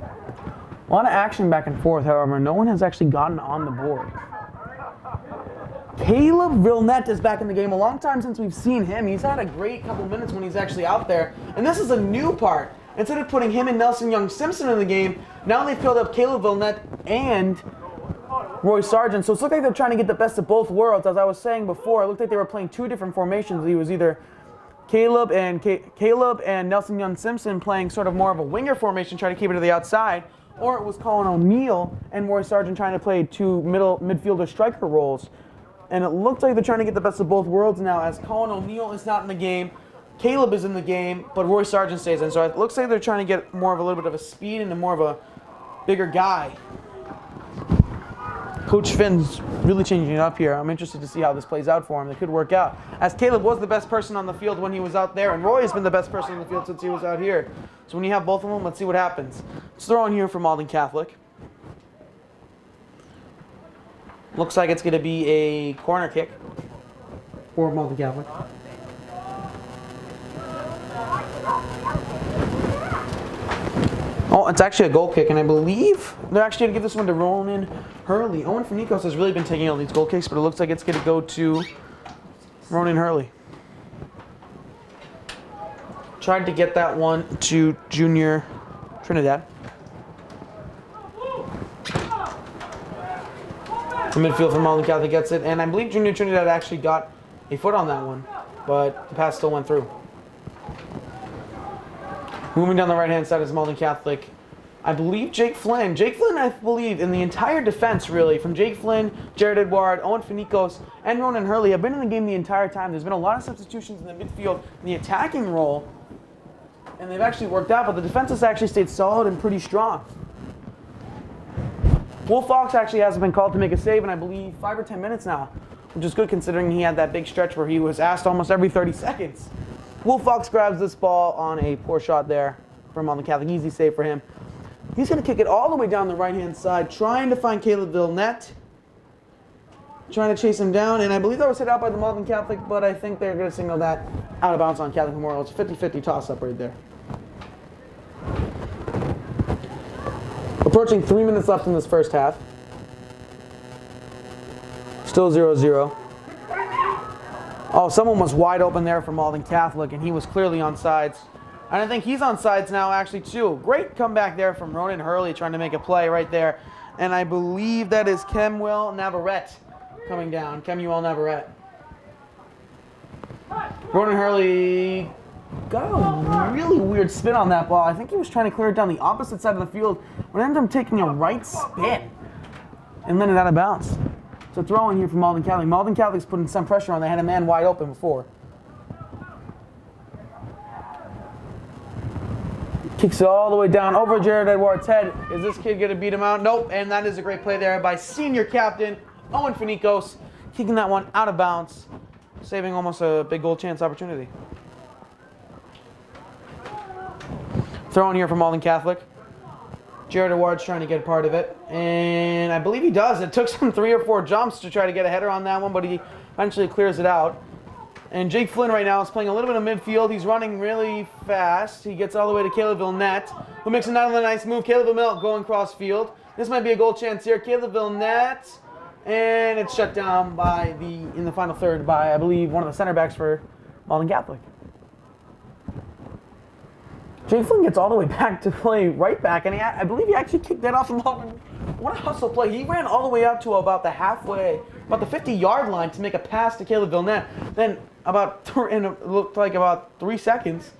Speaker 1: A lot of action back and forth, however, no one has actually gotten on the board. Caleb Villenette is back in the game. A long time since we've seen him. He's had a great couple minutes when he's actually out there. And this is a new part. Instead of putting him and Nelson Young-Simpson in the game, now they've filled up Caleb Villenette and Roy Sargent. So it's looked like they're trying to get the best of both worlds. As I was saying before, it looked like they were playing two different formations. He was either Caleb and Nelson Young-Simpson playing sort of more of a winger formation, trying to keep it to the outside, or it was Colin O'Neill and Roy Sargent trying to play two midfielder striker roles. And it looks like they're trying to get the best of both worlds now, as Colin O'Neill is not in the game, Caleb is in the game, but Roy Sargent stays in. So it looks like they're trying to get more of a little bit of a speed and more of a bigger guy. Coach Finn's really changing it up here. I'm interested to see how this plays out for him. It could work out, as Caleb was the best person on the field when he was out there, and Roy has been the best person on the field since he was out here. So when you have both of them, let's see what happens. Let's throw in here for Malden Catholic. Looks like it's going to be a corner kick for Malden Catholic. Oh, it's actually a goal kick, and I believe they're actually going to give this one to Ronan Hurley. Owen Finicos has really been taking all these goal kicks, but it looks like it's going to go to Ronan Hurley. Tried to get that one to Junior Trinidad. The midfield from Malden Catholic gets it, and I believe Junior Trinidad actually got a foot on that one, but the pass still went through. Moving down the right-hand side is Malden Catholic. I believe Jake Flynn. Jake Flynn, I believe, in the entire defense, really, from Jake Flynn, Jared Edward, Owen Finicos, and Ronan Hurley, have been in the game the entire time. There's been a lot of substitutions in the midfield in the attacking role, and they've actually worked out, but the defense has actually stayed solid and pretty strong. Wolf Fox actually hasn't been called to make a save in, I believe, 5 or 10 minutes now, which is good considering he had that big stretch where he was asked almost every 30 seconds. Wolf Fox grabs this ball on a poor shot there from Malden Catholic. Easy save for him. He's going to kick it all the way down the right-hand side, trying to find Caleb Villenette. Trying to chase him down, and I believe that was hit out by the Malden Catholic, but I think they're going to signal that out of bounds on Catholic Memorial. It's a 50-50 toss-up right there. Approaching 3 minutes left in this first half. Still 0-0. Oh, someone was wide open there for Malden Catholic, and he was clearly on sides. And I think he's on sides now, actually, too. Great comeback there from Ronan Hurley, trying to make a play right there. And I believe that is Kemuel Navarrete coming down. Kemuel Navarrete. Ronan Hurley got a really weird spin on that ball. I think he was trying to clear it down the opposite side of the field, but ended up taking a right spin and let it out of bounds. So throw in here for Malden Catholic. Malden Catholic's putting some pressure on. They had a man wide open before. Kicks it all the way down over Jared Edwards' head. Is this kid going to beat him out? Nope. And that is a great play there by senior captain Owen Finicos, kicking that one out of bounds, saving almost a big goal chance opportunity. Throw in here from Malden Catholic. Jared Edwards trying to get part of it, and I believe he does. It took some 3 or 4 jumps to try to get a header on that one, but he eventually clears it out. And Jake Flynn right now is playing a little bit of midfield. He's running really fast. He gets all the way to Caleb Villenette, who makes another nice move. Caleb Villenette going cross field. This might be a goal chance here. Caleb Villenette, and it's shut down by in the final third by, I believe, one of the center backs for Malden Catholic. Jake Flynn gets all the way back to play right back, and I believe he actually kicked that off of Malden. What a hustle play. He ran all the way out to about the 50-yard line to make a pass to Caleb Villenette. Then it looked like about 3 seconds,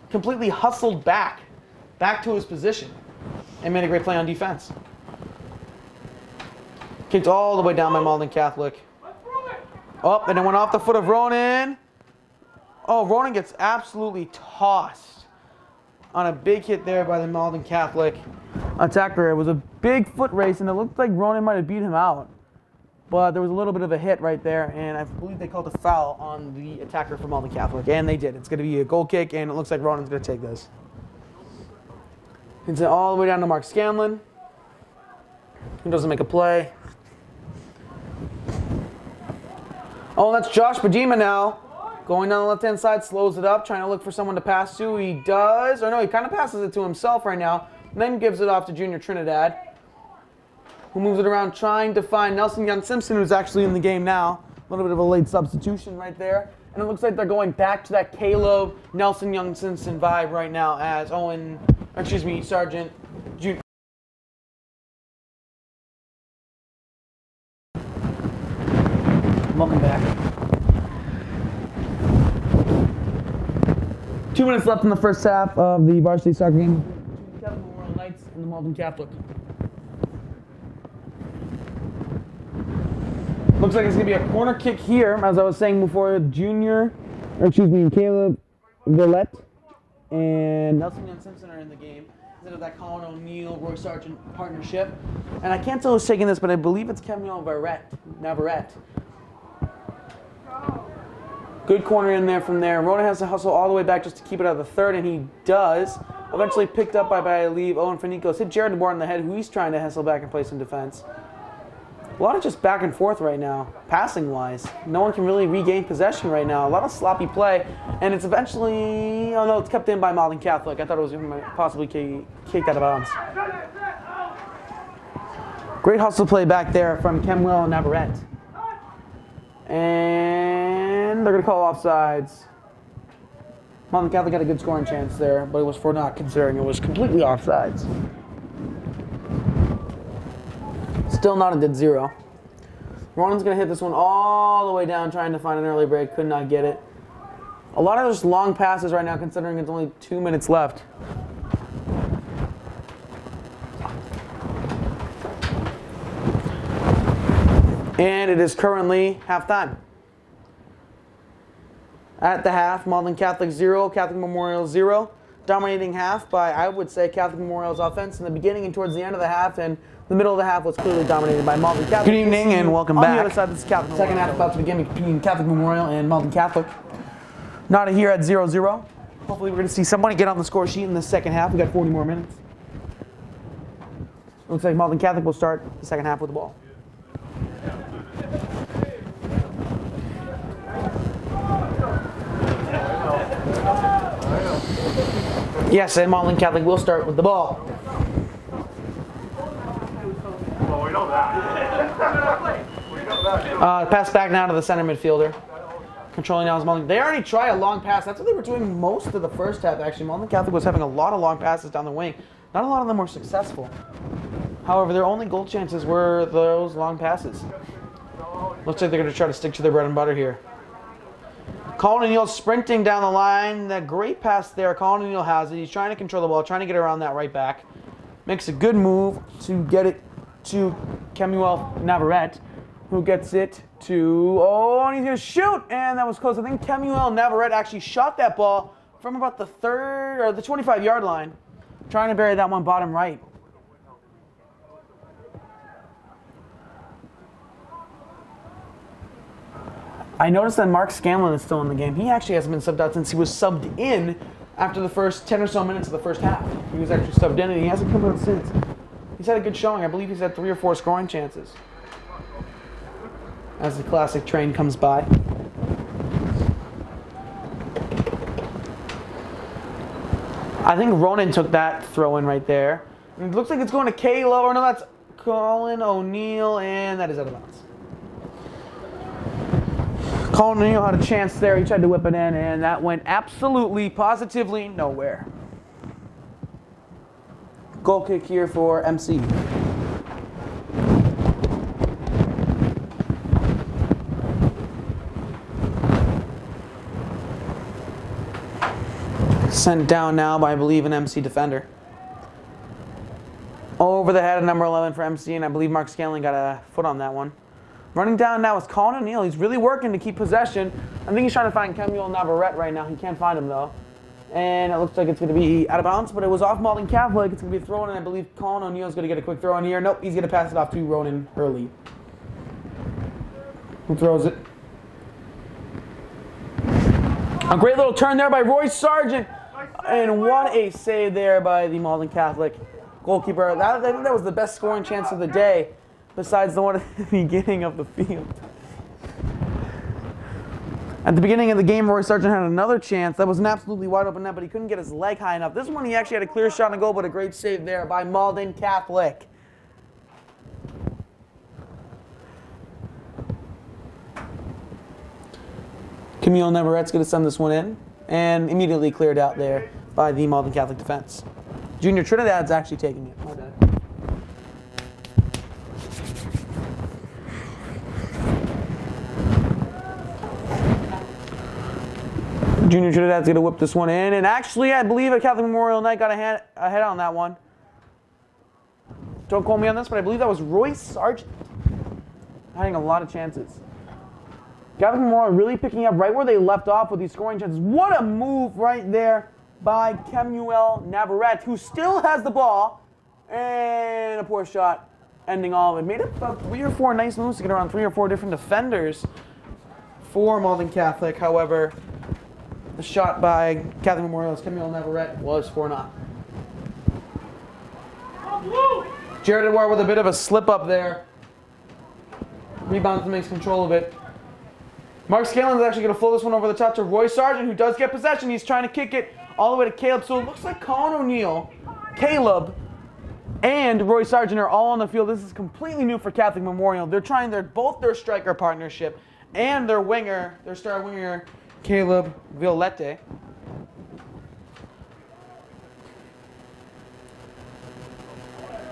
Speaker 1: completely hustled back to his position and made a great play on defense. Kicked all the way down by Malden Catholic. Up, and it went off the foot of Ronan. Oh, Ronan gets absolutely tossed on a big hit there by the Malden Catholic attacker. It was a big foot race, and it looked like Ronan might have beat him out. But there was a little bit of a hit right there, and I believe they called a foul on the attacker from Malden Catholic, and they did. It's going to be a goal kick, and it looks like Ronan's going to take this. It's all the way down to Mark Scanlon. He doesn't make a play. Oh, that's Josh Padima now. Going down the left-hand side, slows it up, trying to look for someone to pass to. He does. Or no, he kind of passes it to himself right now, and then gives it off to Junior Trinidad, who moves it around trying to find Nelson Young-Simpson, who's actually in the game now. A little bit of a late substitution right there. And it looks like they're going back to that Caleb Nelson Young-Simpson vibe right now as Sergeant Junior. Welcome back. 2 minutes left in the first half of the varsity soccer game between the Kevin Memorial Knights and the Malden Catholic. Looks like it's going to be a corner kick here, as I was saying before. Caleb Villette and Nelson Young-Simpson are in the game instead of that Colin O'Neill, Roy Sargent partnership. And I can't tell who's taking this, but I believe it's Camille Navarrete. Good corner in there from there. Ronan has to hustle all the way back just to keep it out of the third, and he does. Eventually picked up by I believe, Owen Finicos. Hit Jared DeBoer in the head, who he's trying to hustle back and play some defense. A lot of just back and forth right now, passing-wise. No one can really regain possession right now. A lot of sloppy play, and it's eventually... Oh, no, it's kept in by Malden Catholic. I thought it was going to possibly kicked out of bounds. Great hustle play back there from Kemuel Navarrete. And they're going to call offsides. Malden Catholic had a good scoring chance there, but it was for not considering it was completely offsides. Still not a dead zero. Ronan's going to hit this one all the way down, trying to find an early break. Could not get it. A lot of just long passes right now, considering it's only 2 minutes left. And it is currently halftime. At the half, Malden Catholic 0, Catholic Memorial 0. Dominating half by, I would say, Catholic Memorial's offense in the beginning and towards the end of the half, and the middle of the half was clearly dominated by Malden Catholic. Good evening and welcome back. On the other side, this is Catholic Memorial. Second half about to begin between Catholic Memorial and Malden Catholic. Nada here at 0-0. Hopefully we're going to see somebody get on the score sheet in the second half. We got 40 more minutes. Looks like Malden Catholic will start the second half with the ball. Yes, and Malden Catholic will start with the ball.
Speaker 2: Well, we know that.
Speaker 1: Pass back now to the center midfielder. Controlling now is Malden. They already tried a long pass. That's what they were doing most of the first half, actually. Malden Catholic was having a lot of long passes down the wing. Not a lot of them were successful. However, their only goal chances were those long passes. Looks like they're going to try to stick to their bread and butter here. Colin O'Neill sprinting down the line. That great pass there. Colin O'Neill has it. He's trying to control the ball, trying to get around that right back. Makes a good move to get it to Kemuel Navarrete, who gets it to... Oh, and he's going to shoot! And that was close. I think Kemuel Navarrete actually shot that ball from about the 25-yard line. Trying to bury that one bottom right. I noticed that Mark Scanlon is still in the game. He actually hasn't been subbed out since he was subbed in after the first 10 or so minutes of the first half. He was actually subbed in and he hasn't come out since. He's had a good showing. I believe he's had 3 or 4 scoring chances. As the classic train comes by. I think Ronan took that throw in right there. And it looks like it's going to Caleb, or no, that's Colin O'Neill, and that is out of bounds. Colin O'Neill had a chance there. He tried to whip it in, and that went absolutely, positively nowhere. Goal kick here for MC. Sent down now by, I believe, an MC defender. Over the head of number 11 for MC, and I believe Mark Scanlon got a foot on that one. Running down now is Colin O'Neill. He's really working to keep possession. I think he's trying to find Kemuel Navarrete right now. He can't find him, though. And it looks like it's going to be out of bounds, but it was off Malden Catholic. It's going to be thrown, and I believe Colin O'Neill's going to get a quick throw in here. Nope, he's going to pass it off to Ronan Hurley. Who throws it? A great little turn there by Roy Sargent. And what a save there by the Malden Catholic goalkeeper. I think that was the best scoring chance of the day, besides the one at the beginning of the field. At the beginning of the game, Roy Sargent had another chance. That was an absolutely wide open net, but he couldn't get his leg high enough. This one, he actually had a clear shot on goal, but a great save there by Malden Catholic. Camille Navarrette's going to send this one in, and immediately cleared out there by the Malden Catholic defense. Junior Trinidad's actually taking it. My bad. Junior Trinidad's going to whip this one in, and actually, I believe at Catholic Memorial Night got a head on that one. Don't quote me on this, but I believe that was Roy Sargent having a lot of chances. Catholic Memorial really picking up right where they left off with these scoring chances. What a move right there by Kemuel Navarrete, who still has the ball, and a poor shot ending all of it. Made up about 3 or 4 nice moves to get around 3 or 4 different defenders for Malden Catholic. However, the shot by Catholic Memorial's Kemuel Navarrete was 4-0. Jared Edouard with a bit of a slip up there. Rebounds and makes control of it. Mark Scanlon is actually going to flow this one over the top to Roy Sargent, who does get possession. He's trying to kick it all the way to Caleb. So it looks like Colin O'Neill, Caleb, and Roy Sargent are all on the field. This is completely new for Catholic Memorial. They're trying both their striker partnership and their winger, their star winger, Caleb Violette.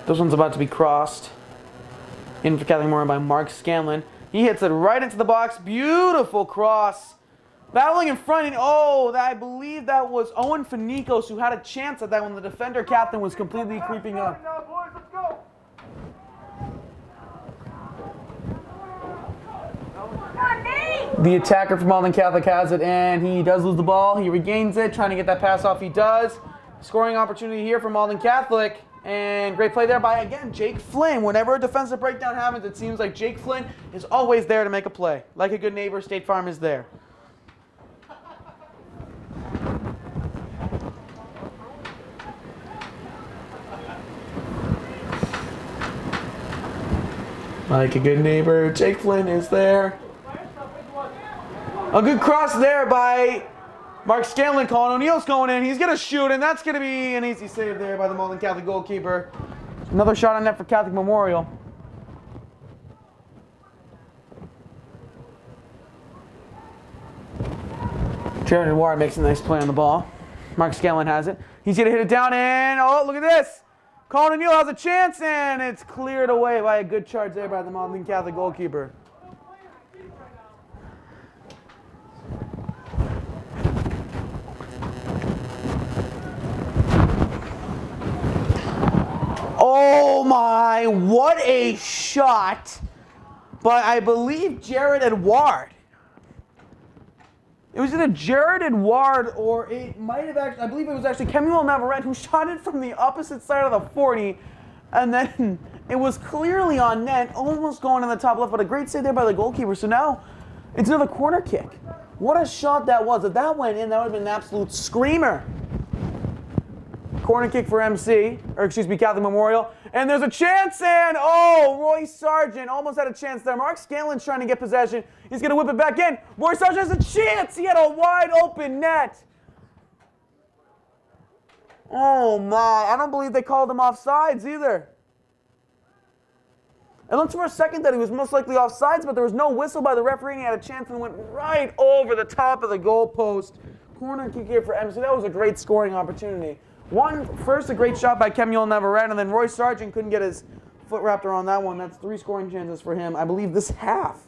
Speaker 1: This one's about to be crossed in for Catholic Memorial by Mark Scanlon. He hits it right into the box. Beautiful cross. Battling in front. And I believe that was Owen Finicos who had a chance at that when the defender captain was completely creeping up.
Speaker 2: Now, boys, let's go.
Speaker 1: The attacker from Malden Catholic has it, and he does lose the ball. He regains it, trying to get that pass off. He does. Scoring opportunity here for Malden Catholic. And great play there by, again, Jake Flynn. Whenever a defensive breakdown happens, it seems like Jake Flynn is always there to make a play. Like a good neighbor, State Farm is there. Like a good neighbor, Jake Flynn is there. A good cross there by Mark Scanlon. Colin O'Neill's going in. He's going to shoot, and that's going to be an easy save there by the Malden Catholic goalkeeper. Another shot on net for Catholic Memorial. Jared Edouard makes a nice play on the ball. Mark Scanlon has it. He's going to hit it down, and look at this. Colin O'Neill has a chance, and it's cleared away by a good charge there by the Malden Catholic goalkeeper. Oh my, what a shot by, I believe, Jared Edouard. It was either Jared Edward or it might have actually, I believe it was actually Kemuel Navarrete who shot it from the opposite side of the 40. And then it was clearly on net, almost going to the top left, but a great save there by the goalkeeper. So now it's another corner kick. What a shot that was. If that went in, that would have been an absolute screamer. Corner kick for Catholic Memorial. And there's a chance, and Roy Sargent almost had a chance there. Mark Scanlon's trying to get possession. He's going to whip it back in. Roy Sargent has a chance. He had a wide open net. Oh my, I don't believe they called him offsides either. It looked for a second that he was most likely offsides, but there was no whistle by the referee, and he had a chance and went right over the top of the goalpost. Corner kick here for MC. That was a great scoring opportunity. First, a great shot by Kemuel Navarrete, and then Roy Sargent couldn't get his foot wrapped around that one. That's 3 scoring chances for him, I believe, this half.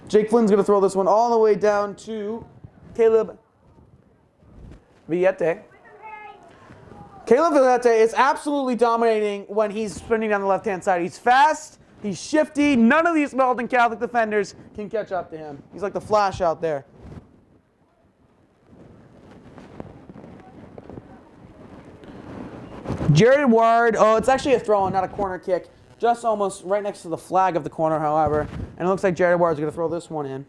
Speaker 1: Jake Flynn's going to throw this one all the way down to Caleb Villete. Caleb Villete is absolutely dominating when he's sprinting down the left-hand side. He's fast, he's shifty. None of these Malden Catholic defenders can catch up to him. He's like the Flash out there. Jared Ward, it's actually a throw-in, not a corner kick. Just almost right next to the flag of the corner, however. And it looks like Jared Ward's going to throw this one in.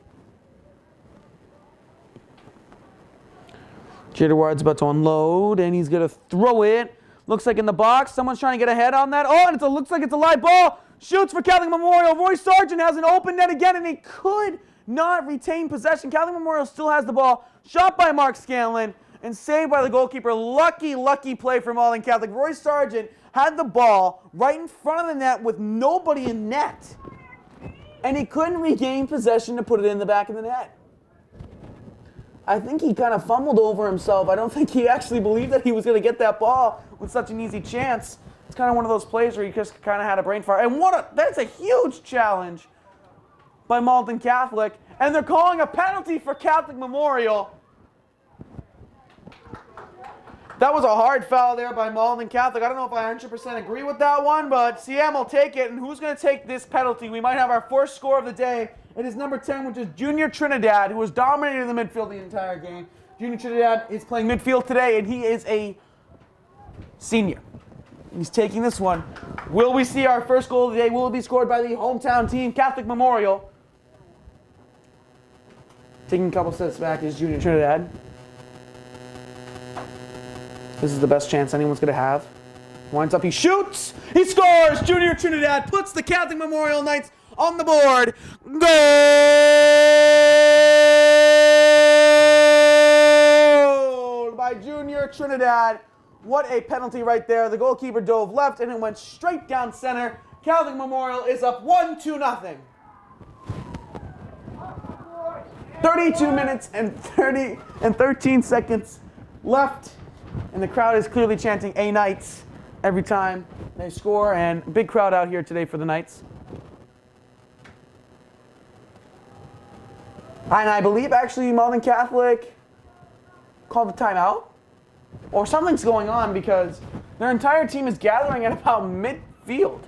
Speaker 1: Jared Ward's about to unload, and he's going to throw it. Looks like in the box. Someone's trying to get ahead on that. And it looks like it's a live ball. Shoots for Catholic Memorial. Roy Sargent has an open net again, and he could not retain possession. Catholic Memorial still has the ball. Shot by Mark Scanlon and saved by the goalkeeper. Lucky play from Malden Catholic. Roy Sargent had the ball right in front of the net with nobody in net, and he couldn't regain possession to put it in the back of the net. I think he kind of fumbled over himself. I don't think he actually believed that he was going to get that ball with such an easy chance. It's kind of one of those plays where he just kind of had a brain fart. And that's a huge challenge by Malden Catholic. And they're calling a penalty for Catholic Memorial. That was a hard foul there by Malden Catholic. I don't know if I 100% agree with that one, but CM will take it. And who's going to take this penalty? We might have our first score of the day. It is number 10, which is Junior Trinidad, who has dominated the midfield the entire game. Junior Trinidad is playing midfield today, and he is a senior. He's taking this one. Will we see our first goal of the day? Will it be scored by the hometown team, Catholic Memorial? Taking a couple steps back is Junior Trinidad. This is the best chance anyone's going to have. Winds up, he shoots! He scores! Junior Trinidad puts the Catholic Memorial Knights on the board. Goal by Junior Trinidad. What a penalty right there. The goalkeeper dove left and it went straight down center. Catholic Memorial is up 1-0. 32 minutes and 13 seconds left. And the crowd is clearly chanting A Knights every time they score. And big crowd out here today for the Knights. And I believe actually Malden Catholic called the timeout. Or something's going on because their entire team is gathering at about midfield.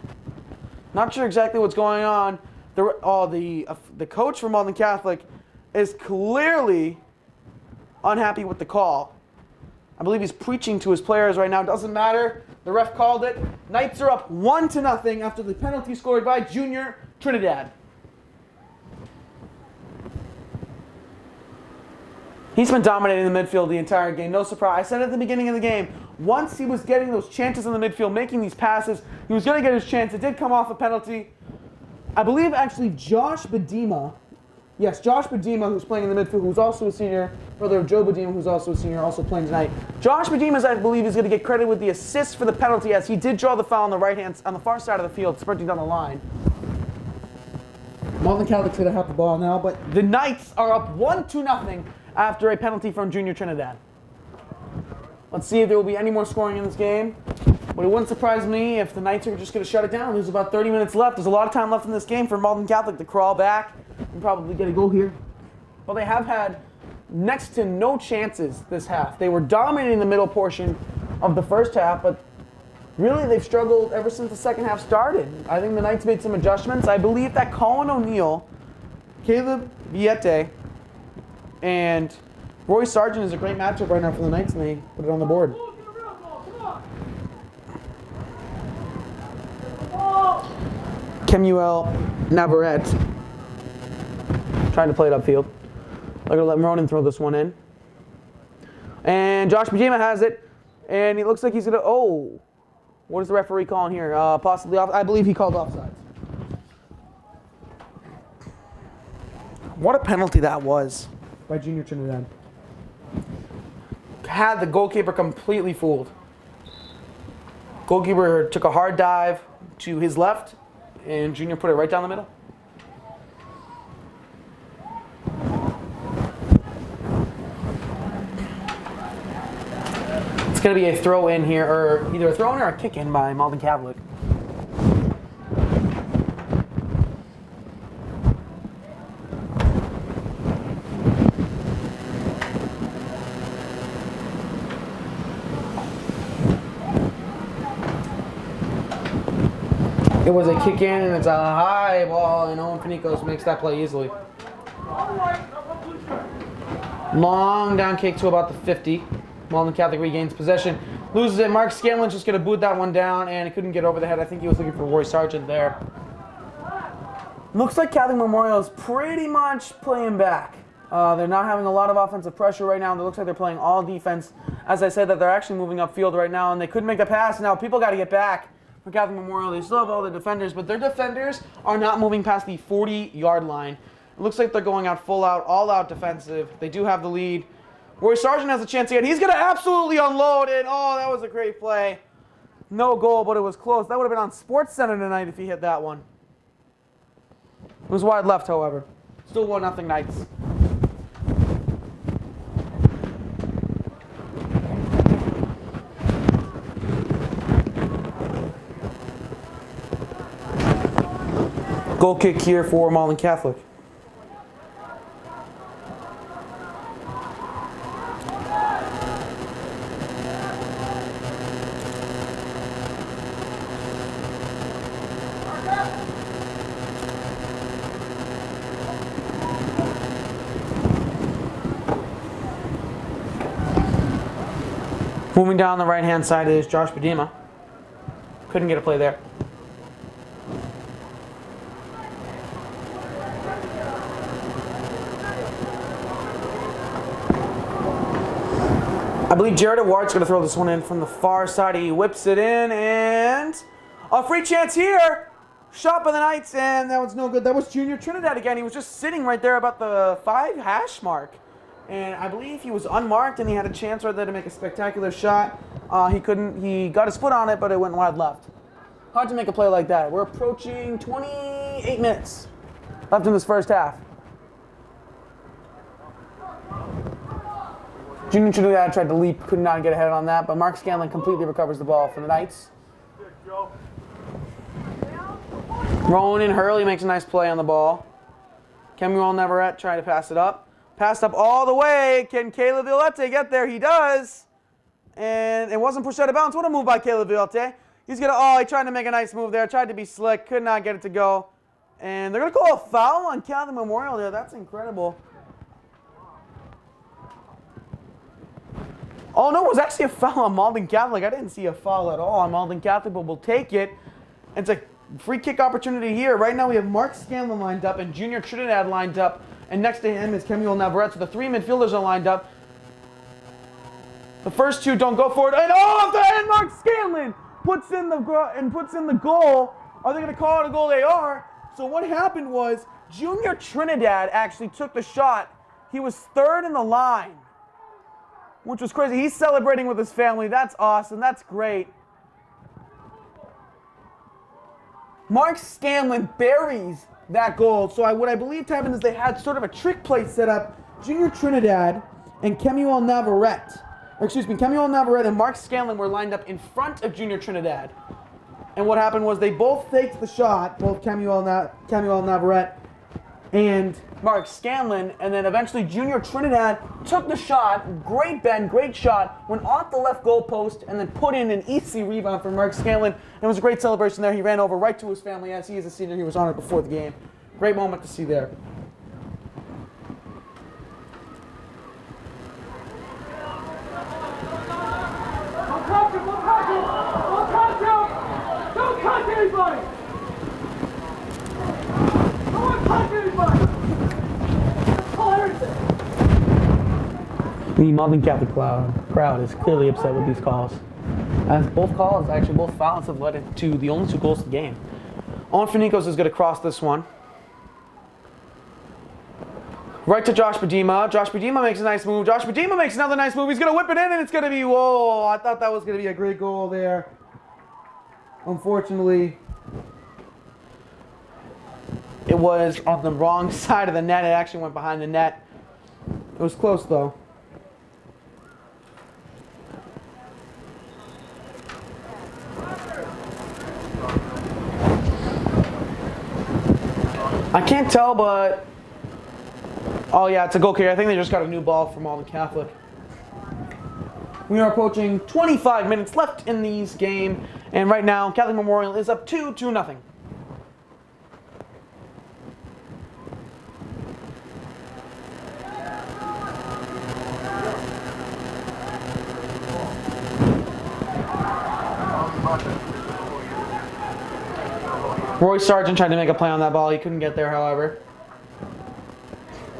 Speaker 1: Not sure exactly what's going on. The coach for Malden Catholic is clearly unhappy with the call. I believe he's preaching to his players right now. Doesn't matter. The ref called it. Knights are up 1-0 after the penalty scored by Junior Trinidad. He's been dominating the midfield the entire game. No surprise. I said at the beginning of the game, once he was getting those chances in the midfield, making these passes, he was going to get his chance. It did come off a penalty. I believe actually Josh Badima, who's playing in the midfield, who's also a senior, brother of Joe Badima, who's also a senior, also playing tonight. Josh Badima, I believe, is going to get credit with the assist for the penalty, as he did draw the foul on the far side of the field, sprinting down the line. Malden Catholic's going to have the ball now, but the Knights are up 1-0 after a penalty from Junior Trinidad. Let's see if there will be any more scoring in this game. But it wouldn't surprise me if the Knights are just going to shut it down. There's about 30 minutes left. There's a lot of time left in this game for Malden Catholic to crawl back and probably get a goal here. But they have had next to no chances this half. They were dominating the middle portion of the first half, but really they've struggled ever since the second half started. I think the Knights made some adjustments. I believe that Colin O'Neill, Caleb Villete, And Roy Sargent is a great matchup right now for the Knights, and they put it on the board. Kemuel Navarrete trying to play it upfield. They're going to let Ronan throw this one in. And Josh Bajima has it. And it looks like he's going to... Oh! What is the referee calling here? Possibly off... I believe he called offsides. What a penalty that was by Junior Trinidad. Had the goalkeeper completely fooled. Goalkeeper took a hard dive to his left, and Junior put it right down the middle. It's going to be a throw in here, or either a throw in or a kick in by Malden Catholic. It was a kick in, and it's a high ball, and Owen Finicos makes that play easily. Long down kick to about the 50. Malden Catholic regains possession. Loses it. Mark Scanlon's just going to boot that one down, and he couldn't get over the head. I think he was looking for Roy Sargent there. Looks like Catholic Memorial is pretty much playing back. They're not having a lot of offensive pressure right now. It looks like they're playing all defense. As I said, that they're actually moving upfield right now, and they couldn't make the pass. Now people got to get back. For Catholic Memorial, they still have all the defenders, but their defenders are not moving past the 40-yard line. It looks like they're going out full out, all out defensive. They do have the lead. Roy Sargent has a chance again. He's going to absolutely unload it. Oh, that was a great play. No goal, but it was close. That would have been on Sports Center tonight if he hit that one. It was wide left, however. Still 1-0 Knights. Goal kick here for Malden Catholic. Moving down the right-hand side is Josh Badima. Couldn't get a play there. I believe Jared Ward's going to throw this one in from the far side. He whips it in, and a free chance here. Shot by the Knights, and that was no good. That was Junior Trinidad again. He was just sitting right there about the 5 hash mark. And I believe he was unmarked, and he had a chance right there to make a spectacular shot. He couldn't. He got his foot on it, but it went wide left. Hard to make a play like that. We're approaching 28 minutes left in this first half. Junior Trinidad tried to leap, could not get ahead on that, but Mark Scanlon completely recovers the ball for the Knights. Ronan Hurley makes a nice play on the ball. Kemuel Navarrete trying to pass it up. Passed up all the way. Can Caleb Violette get there? He does. And it wasn't pushed out of bounds. What a move by Caleb Violette. He's going to, he tried to make a nice move there. Tried to be slick. Could not get it to go. And they're going to call a foul on Catholic Memorial there. That's incredible. Oh, no, it was actually a foul on Malden Catholic. I didn't see a foul at all on Malden Catholic, but we'll take it. It's a free kick opportunity here. Right now we have Mark Scanlon lined up and Junior Trinidad lined up. And next to him is Kemuel Navarrete. So the 3 midfielders are lined up. The first 2 don't go for it. And off the end, Mark Scanlon puts in the goal. Are they going to call it a goal? They are. So what happened was Junior Trinidad actually took the shot. He was 3rd in the line, which was crazy. He's celebrating with his family. That's awesome. That's great. Mark Scanlon buries that goal. So what I believe happened is they had sort of a trick play set up. Junior Trinidad and Kemuel Navarrete, Kemuel Navarrete and Mark Scanlon were lined up in front of Junior Trinidad. And what happened was they both faked the shot, both Kemuel Navarrete and Mark Scanlon, and then eventually Junior Trinidad took the shot, great bend, great shot, went off the left goal post, and then put in an easy rebound for Mark Scanlon. It was a great celebration there. He ran over right to his family. As he is a senior, he was honored before the game. Great moment to see there. The Malden Catholic crowd is clearly upset with these calls. As both fouls have led to the only 2 goals of the game. Owen Finicos is going to cross this one. Right to Josh Padima. Josh Padima makes a nice move. Josh Padima makes another nice move. He's going to whip it in, and it's going to be, whoa, I thought that was going to be a great goal there. Unfortunately, it was on the wrong side of the net. It actually went behind the net. It was close, though. I can't tell, but... Oh, yeah, it's a goal kick. I think they just got a new ball from Malden Catholic. We are approaching 25 minutes left in this game. And right now, Catholic Memorial is up 2-0. Roy Sargent tried to make a play on that ball. He couldn't get there, however.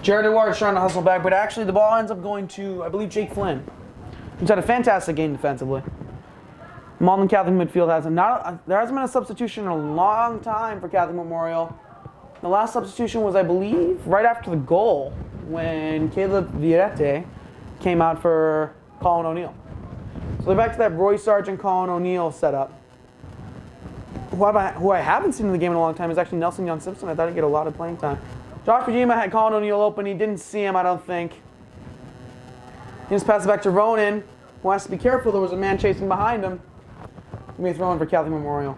Speaker 1: Jared Edwards trying to hustle back, but actually the ball ends up going to, I believe, Jake Flynn, who's had a fantastic game defensively. Malden Catholic midfield there hasn't been a substitution in a long time for Catholic Memorial. The last substitution was, I believe, right after the goal when Caleb Vierte came out for Colin O'Neill. So they're back to that Roy Sargent, Colin O'Neill setup. Who I haven't seen in the game in a long time is actually Nelson Young Simpson. I thought he'd get a lot of playing time. Josh Pajima had Colin O'Neill open. He didn't see him, I don't think. He just passed it back to Ronan, who has to be careful. There was a man chasing behind him. He may throw in for Catholic Memorial.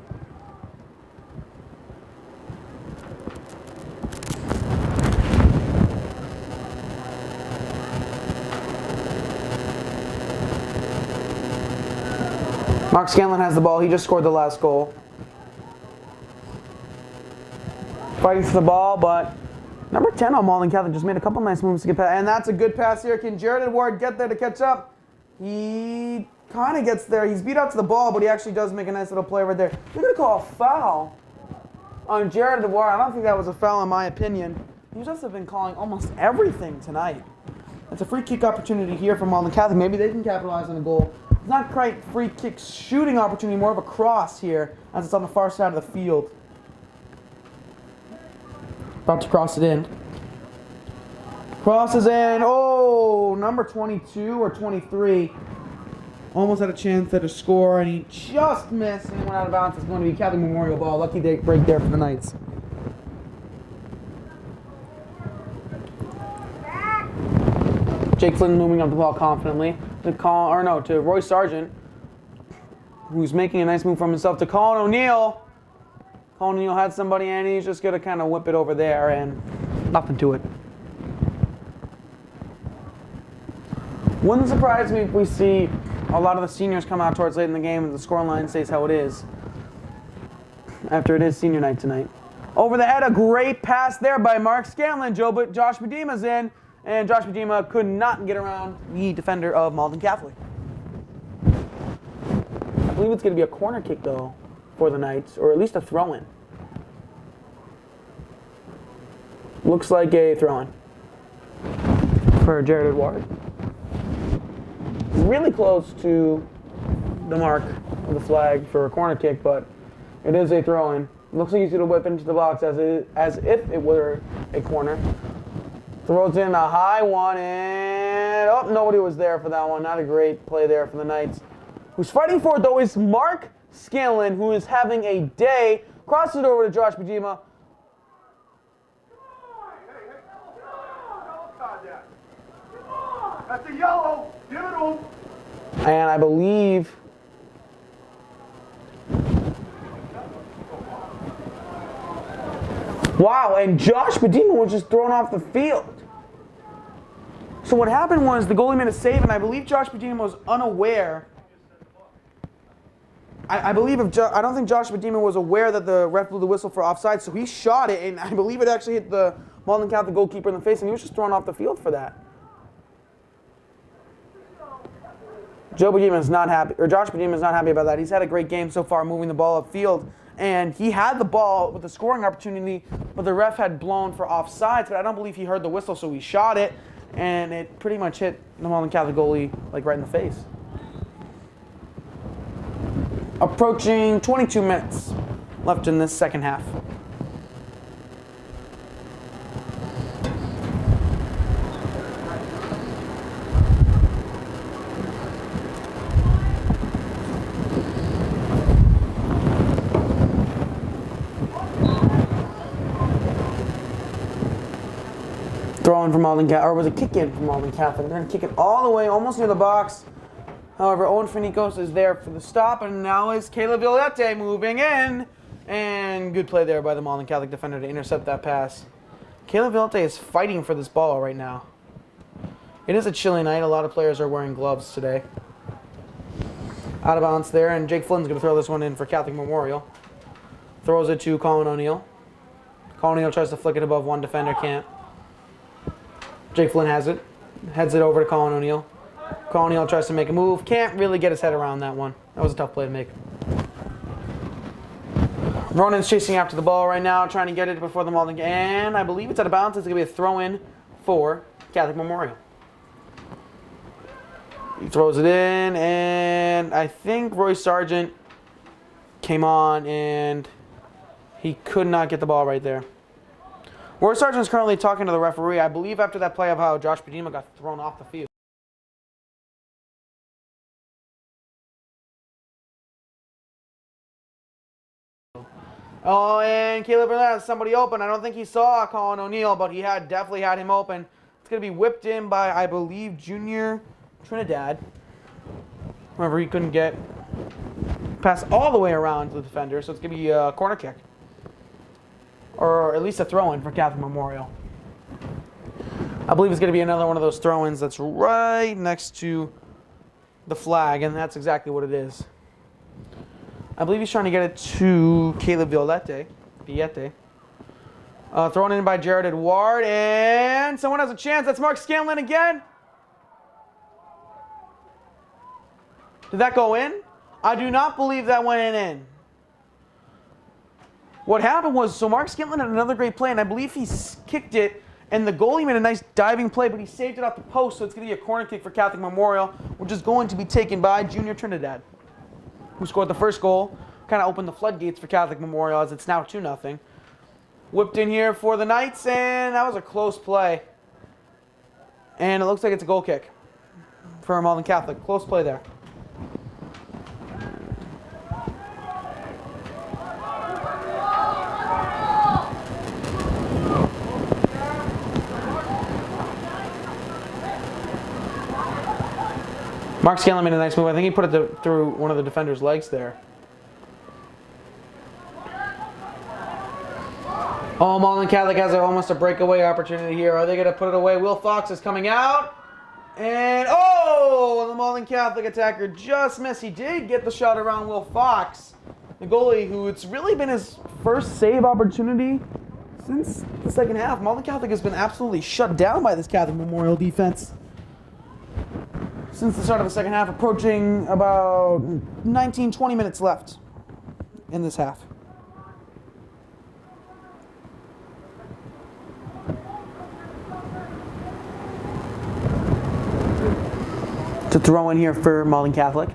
Speaker 1: Mark Scanlon has the ball. He just scored the last goal. Fighting for the ball, but number 10 on Malden Catholic just made a couple nice moves to get past. And that's a good pass here. Can Jared Edward get there to catch up? He kind of gets there. He's beat out to the ball, but he actually does make a nice little play right there. They're going to call a foul on Jared Edward. I don't think that was a foul in my opinion. He just have been calling almost everything tonight. It's a free kick opportunity here for Malden Catholic. Maybe they can capitalize on the goal. It's not quite free kick shooting opportunity, more of a cross here as it's on the far side of the field. About to cross it in. Crosses in. Oh, number 22 or 23. Almost had a chance at a score, and he just missed and went out of bounds. It's going to be Catholic Memorial ball. Lucky break there for the Knights. Jake Flynn moving up the ball confidently to Roy Sargent, who's making a nice move from himself to Colin O'Neill. Colin O'Neill had somebody, and he's just going to kind of whip it over there, and nothing to it. Wouldn't surprise me if we see a lot of the seniors come out towards late in the game and the scoreline stays how it is after it is senior night tonight. Over the head, a great pass there by Mark Scanlon. Josh Medima's in, and Josh Medima could not get around the defender of Malden Catholic. I believe it's going to be a corner kick, though, for the Knights, or at least a throw-in. Looks like a throw-in for Jared Edward. Really close to the mark of the flag for a corner kick, but it is a throw-in. Looks like he's going to whip into the box as if it were a corner. Throws in a high one, and oh, nobody was there for that one. Not a great play there for the Knights. Who's fighting for it, though, is Mark Scanlon, who is having a day. Crosses it over to Josh Pajima.
Speaker 2: That's a yellow. Give it to him.
Speaker 1: And I believe wow, and Josh Padima was just thrown off the field. So what happened was the goalie made a save, and I believe Josh Padima was unaware. I don't think Josh Padima was aware that the ref blew the whistle for offside, so he shot it, and I believe it actually hit the Malden Catholic goalkeeper in the face, and he was just thrown off the field for that. Josh Padima is not happy about that. He's had a great game so far moving the ball upfield, and he had the ball with the scoring opportunity, but the ref had blown for offsides, but I don't believe he heard the whistle, so he shot it. and it pretty much hit the Malden Catholic goalie like right in the face. Approaching 22 minutes left in this second half. Throw in from Malden Catholic, or was it kick in from Malden Catholic? They're going to kick it all the way, almost near the box. However, Owen Finicos is there for the stop, and now is Caleb Villette moving in. And good play there by the Malden Catholic defender to intercept that pass. Caleb Villette is fighting for this ball right now. It is a chilly night. A lot of players are wearing gloves today. Out of bounds there, and Jake Flynn's going to throw this one in for Catholic Memorial. Throws it to Colin O'Neill. Colin O'Neill tries to flick it above one defender, can't. Jake Flynn has it. Heads it over to Colin O'Neill. Colin O'Neill tries to make a move. Can't really get his head around that one. That was a tough play to make. Ronan's chasing after the ball right now, trying to get it before the Malden. And I believe it's out of bounds. It's going to be a throw-in for Catholic Memorial. He throws it in, and I think Roy Sargent came on, and he could not get the ball right there. Roy Sargent is currently talking to the referee, I believe, after that play of how Josh Padima got thrown off the field. Oh, and Caleb Burnett has somebody open. I don't think he saw Colin O'Neill, but he definitely had him open. It's going to be whipped in by, I believe, Junior Trinidad. However, he couldn't get pass all the way around to the defender, so it's going to be a corner kick. Or at least a throw-in for Catholic Memorial. I believe it's going to be another one of those throw-ins that's right next to the flag, and that's exactly what it is. I believe he's trying to get it to Caleb Villette. Thrown in by Jared Edward, and someone has a chance. That's Mark Scanlon again. Did that go in? I do not believe that went in. What happened was, so Mark Scanlon had another great play, and I believe he kicked it, and the goalie made a nice diving play, but he saved it off the post, so it's going to be a corner kick for Catholic Memorial, which is going to be taken by Junior Trinidad, who scored the first goal. Kind of opened the floodgates for Catholic Memorial, as it's now 2-0. Whipped in here for the Knights, and that was a close play. And it looks like it's a goal kick for Malden Catholic. Close play there. Mark Scanlon made a nice move. I think he put it through one of the defender's legs there. Oh, Malden Catholic has almost a breakaway opportunity here. Are they going to put it away? Will Fox is coming out. And, oh, the Malden Catholic attacker just missed. He did get the shot around Will Fox, the goalie, who it's really been his first save opportunity since the second half. Malden Catholic has been absolutely shut down by this Catholic Memorial defense since the start of the second half, approaching about 19-20 minutes left in this half. To throw in here for Malden Catholic.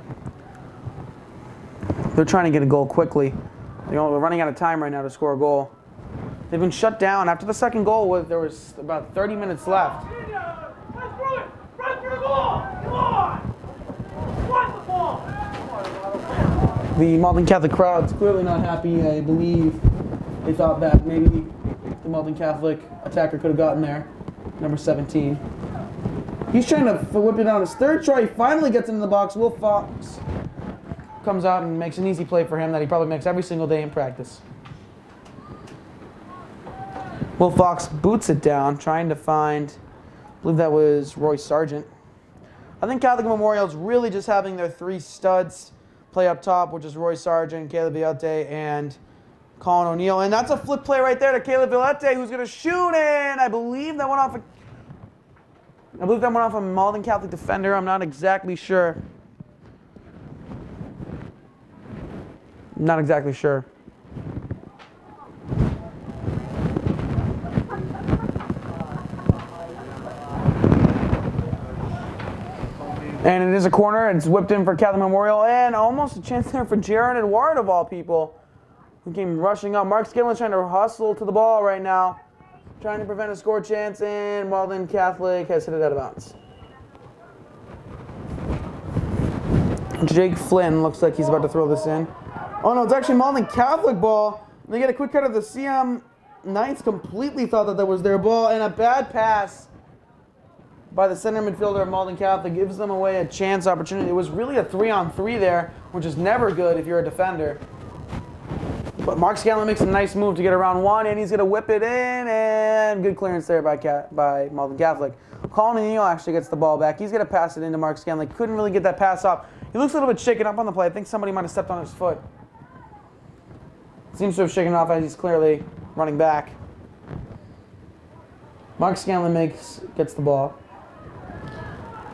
Speaker 1: They're trying to get a goal quickly. They're running out of time right now to score a goal. They've been shut down. After the second goal, there was about 30 minutes left. The Malden Catholic crowd's clearly not happy. I believe they thought that maybe the Malden Catholic attacker could have gotten there. Number 17. He's trying to whip it on his third try. He finally gets into the box. Will Fox comes out and makes an easy play for him that he probably makes every single day in practice. Will Fox boots it down, trying to find, I believe that was Roy Sargent. I think Catholic Memorial's really just having their three studs play up top, which is Roy Sargent, Caleb Villette, and Colin O'Neill. And that's a flip play right there to Caleb Villette, who's going to shoot in. I believe that went off a Malden Catholic defender. I'm not exactly sure. Not exactly sure. And it is a corner. It's whipped in for Catholic Memorial. And almost a chance there for Jared Edward, of all people, who came rushing up. Mark Scanlon's trying to hustle to the ball right now, trying to prevent a score chance. And Malden Catholic has hit it out of bounds. Jake Flynn looks like he's about to throw this in. Oh no, it's actually Malden Catholic ball. They get a quick cut of the CM Knights completely thought that was their ball, and a bad pass by the center midfielder of Malden Catholic gives them away a chance opportunity. It was really a 3-on-3 there, which is never good if you're a defender. But Mark Scanlon makes a nice move to get around one, and he's going to whip it in, and good clearance there by Malden Catholic. Colin O'Neill actually gets the ball back. He's going to pass it into Mark Scanlon. Couldn't really get that pass off. He looks a little bit shaken up on the play. I think somebody might have stepped on his foot. Seems to have shaken off as he's clearly running back. Mark Scanlon gets the ball.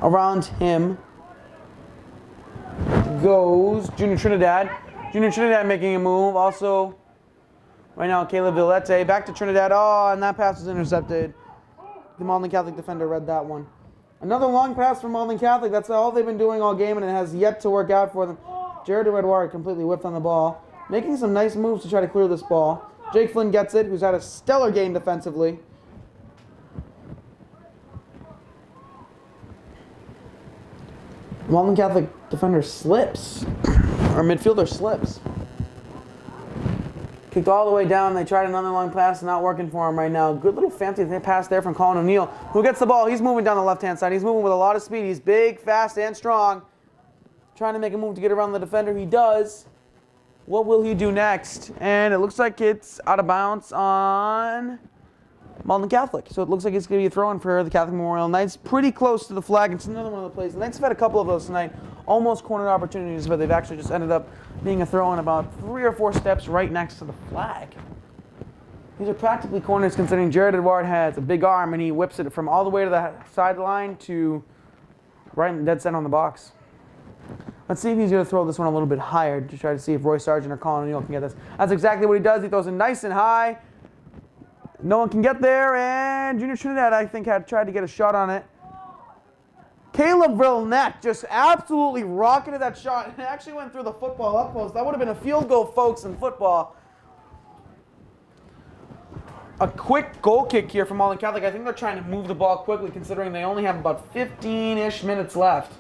Speaker 1: Around him goes Junior Trinidad. Junior Trinidad making a move. Also, right now, Caleb Villette. Back to Trinidad. Oh, and that pass was intercepted. The Malden Catholic defender read that one. Another long pass from Malden Catholic. That's all they've been doing all game, and it has yet to work out for them. Jared Edward completely whipped on the ball, making some nice moves to try to clear this ball. Jake Flynn gets it, who's had a stellar game defensively. Malden Catholic defender slips, or midfielder slips. Kicked all the way down. They tried another long pass, not working for him right now. Good little fancy pass there from Colin O'Neill, who gets the ball. He's moving down the left-hand side. He's moving with a lot of speed. He's big, fast, and strong. Trying to make a move to get around the defender. He does. What will he do next? And it looks like it's out of bounds on Malden Catholic. So it looks like it's going to be a throw-in for the Catholic Memorial Knights. Pretty close to the flag. It's another one of the plays. The Knights have had a couple of those tonight. Almost cornered opportunities, but they've actually just ended up being a throw-in about 3 or 4 steps right next to the flag. These are practically corners considering Jared Edward has a big arm and he whips it from all the way to the sideline to right in the dead center on the box. Let's see if he's going to throw this one a little bit higher to try to see if Roy Sargent or Colin O'Neill can get this. That's exactly what he does. He throws it nice and high. No one can get there, and Junior Trinidad, I think, had tried to get a shot on it. Caleb Villenette just absolutely rocketed that shot. It actually went through the football up post. That would have been a field goal, folks, in football. A quick goal kick here from Malden Catholic. I think they're trying to move the ball quickly considering they only have about 15-ish minutes left.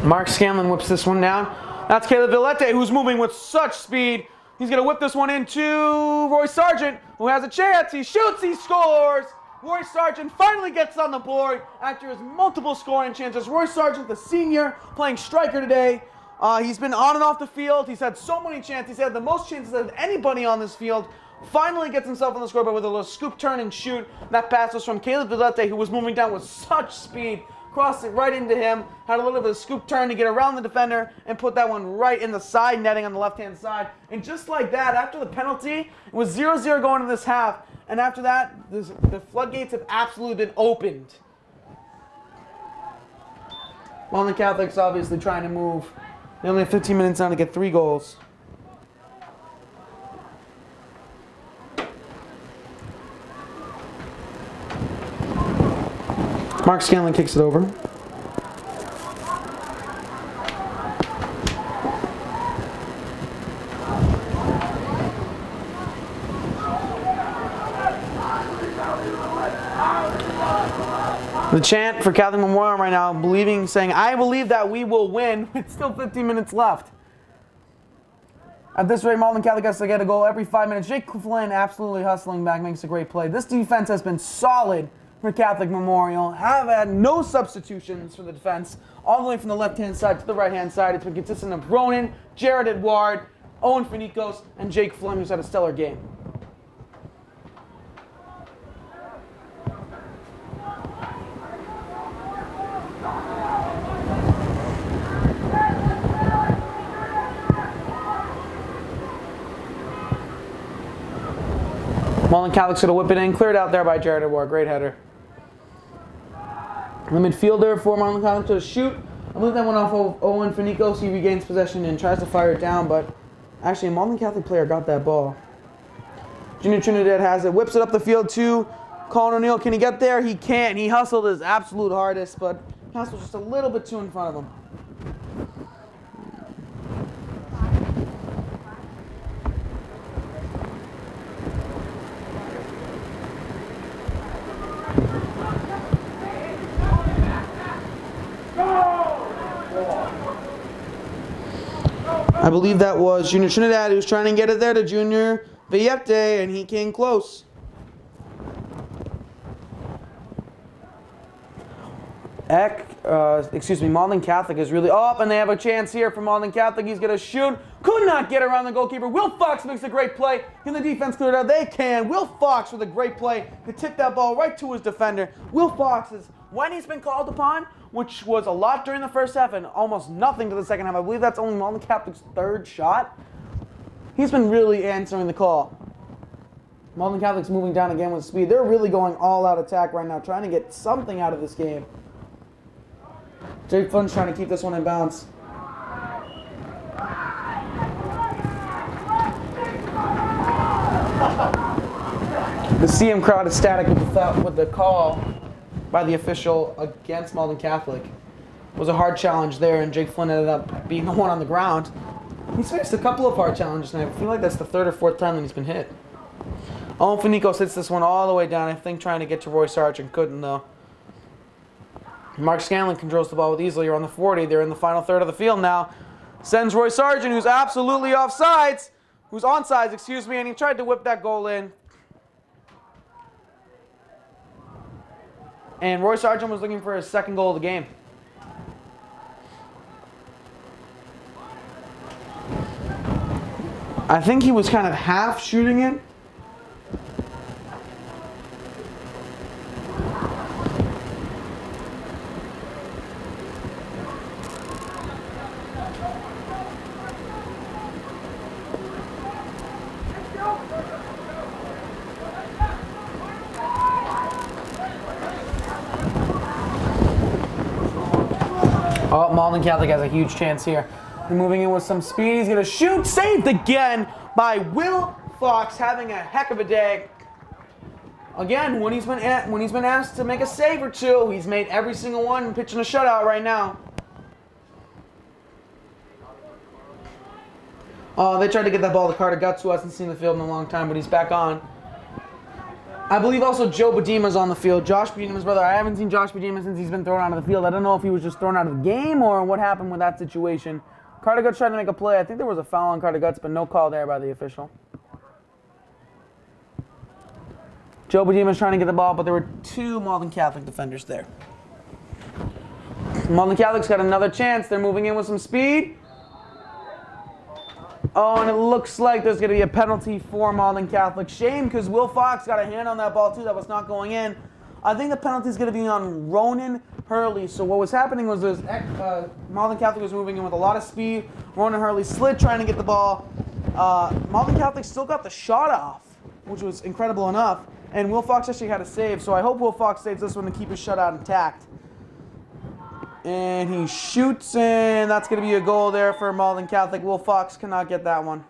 Speaker 1: Mark Scanlon whips this one down. That's Caleb Villette, who's moving with such speed. He's going to whip this one into Roy Sargent, who has a chance. He shoots, he scores. Roy Sargent finally gets on the board after his multiple scoring chances. Roy Sargent, the senior, playing striker today. He's been on and off the field. He's had so many chances. He's had the most chances of anybody on this field. Finally gets himself on the scoreboard with a little scoop, turn, and shoot. That pass was from Caleb Villette, who was moving down with such speed. Crossed it right into him, had a little bit of a scoop turn to get around the defender, and put that one right in the side netting on the left-hand side. And just like that, after the penalty, it was 0-0 going into this half. And after that, the floodgates have absolutely been opened. Malden Catholic's obviously trying to move. They only have 15 minutes now to get 3 goals. Mark Scanlon kicks it over. The chant for Catholic Memorial right now, saying, "I believe that we will win," with still 15 minutes left. At this rate, Malden Catholic has to get a goal every 5 minutes. Jake Flynn absolutely hustling back, makes a great play. This defense has been solid for Catholic Memorial. Have had no substitutions for the defense, all the way from the left-hand side to the right-hand side. It's been consistent of Ronan, Jared Edward, Owen Finicos, and Jake Flynn, who's had a stellar game. Malden Catholic's going to whip it in. Cleared out there by Jared Edward. Great header. The midfielder for Malden Catholic to shoot. I believe that went off of Owen Finicos. He regains possession and tries to fire it down, but actually a Malden Catholic player got that ball. Junior Trinidad has it, whips it up the field to Colin O'Neill. Can he get there? He can't. He hustled his absolute hardest, but he hustled just a little bit too in front of him. I believe that was Junior Trinidad who was trying to get it there to Junior Villete, and he came close. Malden Catholic is really up, and they have a chance here for Malden Catholic. He's going to shoot. Could not get around the goalkeeper. Will Fox makes a great play. Can the defense clear it out? They can. Will Fox with a great play to tip that ball right to his defender. Will Fox is, when he's been called upon, which was a lot during the first half and almost nothing to the second half. I believe that's only Malden Catholic's third shot. He's been really answering the call. Malden Catholic's moving down again with speed. They're really going all-out attack right now, trying to get something out of this game. Jake Flynn's trying to keep this one in bounds. The CM crowd is static with the call by the official against Malden Catholic. It was a hard challenge there, and Jake Flynn ended up being the one on the ground. He's faced a couple of hard challenges, and I feel like that's the third or fourth time that he's been hit. Owen Finicos hits this one all the way down, I think trying to get to Roy Sargent. Couldn't, though. Mark Scanlon controls the ball with easily around the 40. They're in the final third of the field now. Sends Roy Sargent, who's absolutely onside, and he tried to whip that goal in. And Roy Sargent was looking for his second goal of the game. I think he was kind of half shooting it. Oh, Malden Catholic has a huge chance here. They're moving in with some speed. He's going to shoot. Saved again by Will Fox, having a heck of a day. Again, when he's been asked to make a save or two, he's made every single one, pitching a shutout right now. They tried to get that ball to Carter Guts, who hasn't seen the field in a long time, but he's back on. I believe also Joe Badima's on the field. Josh Badima's brother. I haven't seen Josh Badima since he's been thrown out of the field. I don't know if he was just thrown out of the game or what happened with that situation. Carter Guts tried to make a play. I think there was a foul on Carter Guts, but no call there by the official. Joe Badima's trying to get the ball, but there were two Malden Catholic defenders there. Malden Catholic's got another chance. They're moving in with some speed. Oh, and it looks like there's going to be a penalty for Malden Catholic. Shame, because Will Fox got a hand on that ball, too. That was not going in. I think the penalty is going to be on Ronan Hurley. So what was happening was Malden Catholic was moving in with a lot of speed. Ronan Hurley slid trying to get the ball. Malden Catholic still got the shot off, which was incredible enough. And Will Fox actually had a save. So I hope Will Fox saves this one to keep his shutout intact. And he shoots, and that's going to be a goal there for Malden Catholic. Will Fox cannot get that one.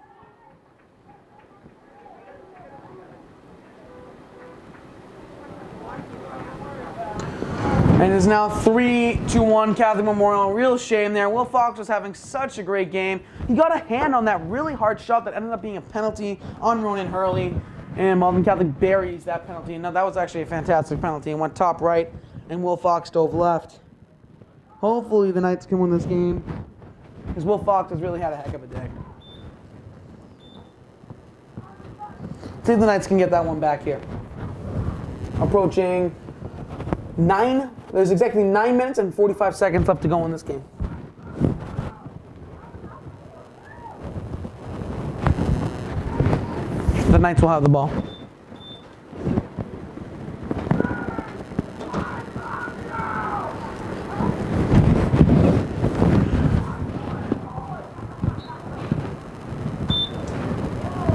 Speaker 1: And it's now 3-1 Catholic Memorial. Real shame there. Will Fox was having such a great game. He got a hand on that really hard shot that ended up being a penalty on Ronan Hurley. And Malden Catholic buries that penalty. And that was actually a fantastic penalty. It went top right, and Will Fox dove left. Hopefully the Knights can win this game, because Will Fox has really had a heck of a day. See if the Knights can get that one back here. Approaching there's exactly 9 minutes and 45 seconds left to go in this game. The Knights will have the ball.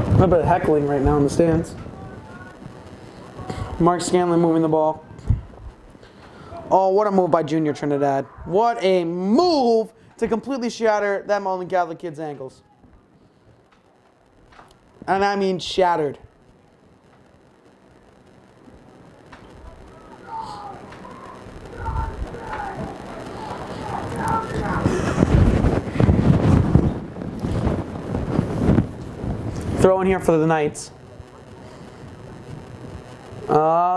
Speaker 1: A little bit of heckling right now in the stands. Mark Scanlon moving the ball. Oh, what a move by Junior Trinidad. What a move to completely shatter that Malden Catholic kid's ankles. And I mean shattered. Throw in here for the Knights.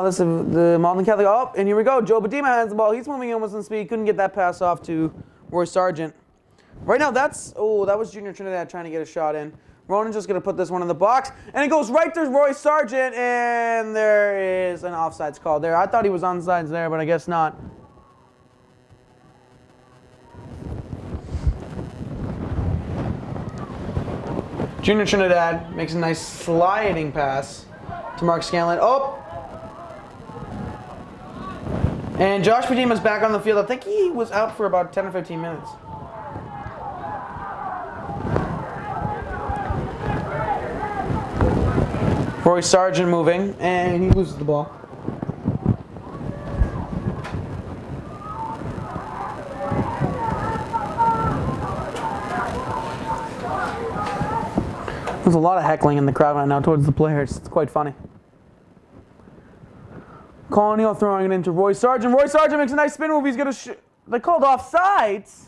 Speaker 1: This is the Malden Catholic. Oh, and here we go. Joe Badima has the ball. He's moving in with some speed. Couldn't get that pass off to Roy Sargent. Right now, that was Junior Trinidad trying to get a shot in. Ronan's just going to put this one in the box. And it goes right to Roy Sargent. And there is an offsides call there. I thought he was onside there, but I guess not. Junior Trinidad makes a nice sliding pass to Mark Scanlon. Oh! And Josh Padima's back on the field. I think he was out for about 10 or 15 minutes. Roy Sargent moving, and he loses the ball. There's a lot of heckling in the crowd right now towards the players. It's quite funny. Colin Neal throwing it into Roy Sargent. Roy Sargent makes a nice spin move. He's going to they called offsides.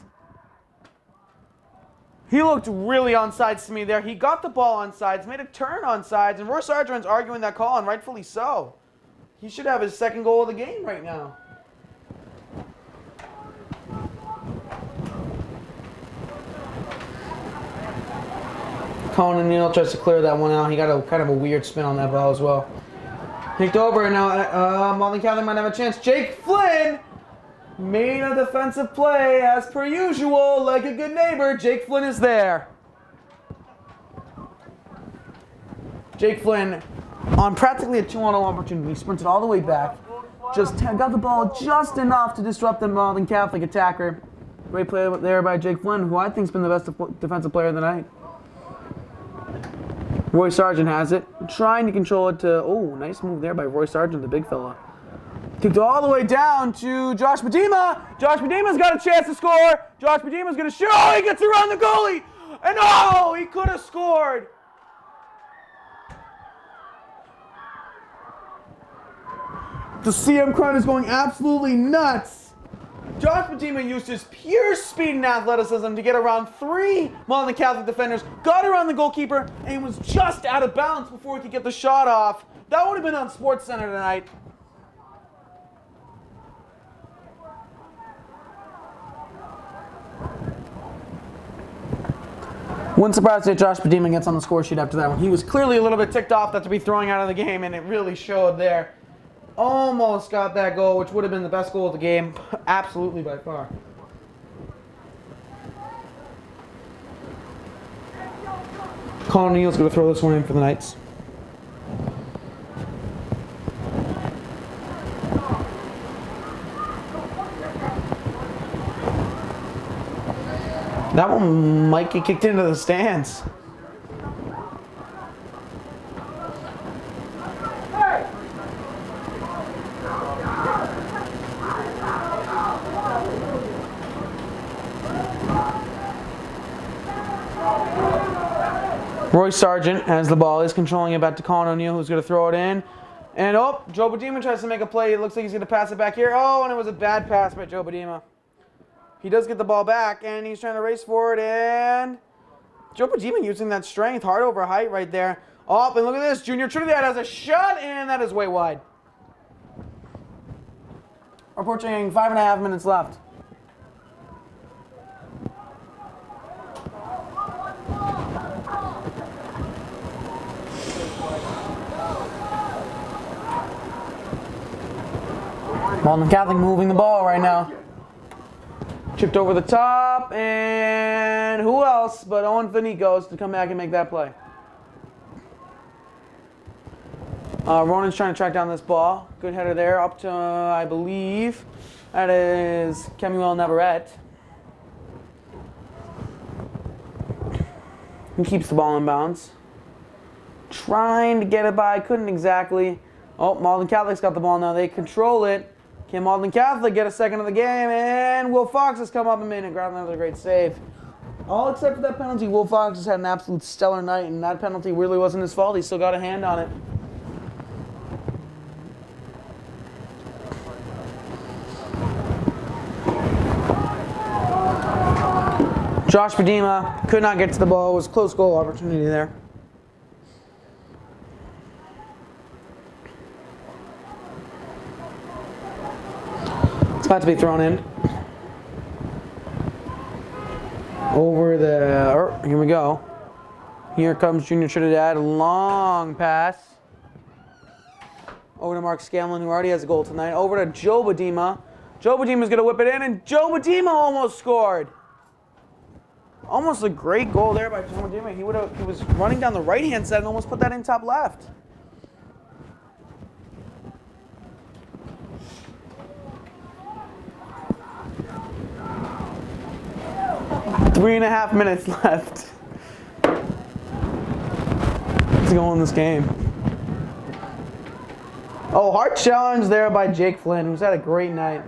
Speaker 1: He looked really onside to me there. He got the ball onside, made a turn onside, and Roy Sargent's arguing that call, and rightfully so. He should have his second goal of the game right now. Colin Neal tries to clear that one out. He got a kind of a weird spin on that ball as well. Picked over, and now Malden Catholic might have a chance. Jake Flynn made a defensive play as per usual, like a good neighbor. Jake Flynn is there. Jake Flynn on practically a 2-on-0 opportunity. Sprinted all the way back. Just got the ball just enough to disrupt the Malden Catholic attacker. Great play there by Jake Flynn, who I think has been the best defensive player of the night. Roy Sargent has it, trying to control it to, oh, nice move there by Roy Sargent, the big fella. Kicked all the way down to Josh Padima. Josh Padima's got a chance to score. Josh Padima's going to shoot. Oh, he gets around the goalie. And oh, he could have scored. The CM crowd is going absolutely nuts. Josh Padima used his pure speed and athleticism to get around 3 Malden Catholic defenders, got around the goalkeeper, and was just out of bounds before he could get the shot off. That would have been on SportsCenter tonight. Wouldn't surprise if Josh Padima gets on the score sheet after that one. He was clearly a little bit ticked off that to be throwing out of the game, and it really showed there. Almost got that goal, which would have been the best goal of the game. Absolutely by far. Colin Neal's going to throw this one in for the Knights. That one might get kicked into the stands. Roy Sargent has the ball. He's controlling it back to Colin O'Neill, who's going to throw it in. And oh, Joe Badima tries to make a play. It looks like he's going to pass it back here. Oh, and it was a bad pass by Joe Badima. He does get the ball back, and he's trying to race forward. And Joe Badima using that strength, hard over height right there. Oh, and look at this. Junior Trinidad has a shot, and that is way wide. We're approaching 5.5 minutes left. Malden Catholic moving the ball right now. Chipped over the top, and who else but Owen Finicos to come back and make that play. Ronan's trying to track down this ball. Good header there, up to, I believe, that is Kemuel Navarrete. He keeps the ball in bounds. Trying to get it by, couldn't exactly. Oh, Malden Catholic's got the ball now. They control it. Can Malden Catholic get a second of the game? And Will Fox has come up and made it. Grab another great save. All except for that penalty. Will Fox has had an absolute stellar night, and that penalty really wasn't his fault. He still got a hand on it. Josh Padima could not get to the ball. It was a close goal opportunity there. It's about to be thrown in. Over the, here we go. Here comes Junior Trinidad, long pass. Over to Mark Scanlon, who already has a goal tonight. Over to Joe Badima. Joe Badima's gonna whip it in, and Joe Badima almost scored. Almost a great goal there by Joe Badima. He was running down the right-hand side and almost put that in top left. Three and a half minutes left. Let's go in this game. Oh, hard challenge there by Jake Flynn, who's had a great night.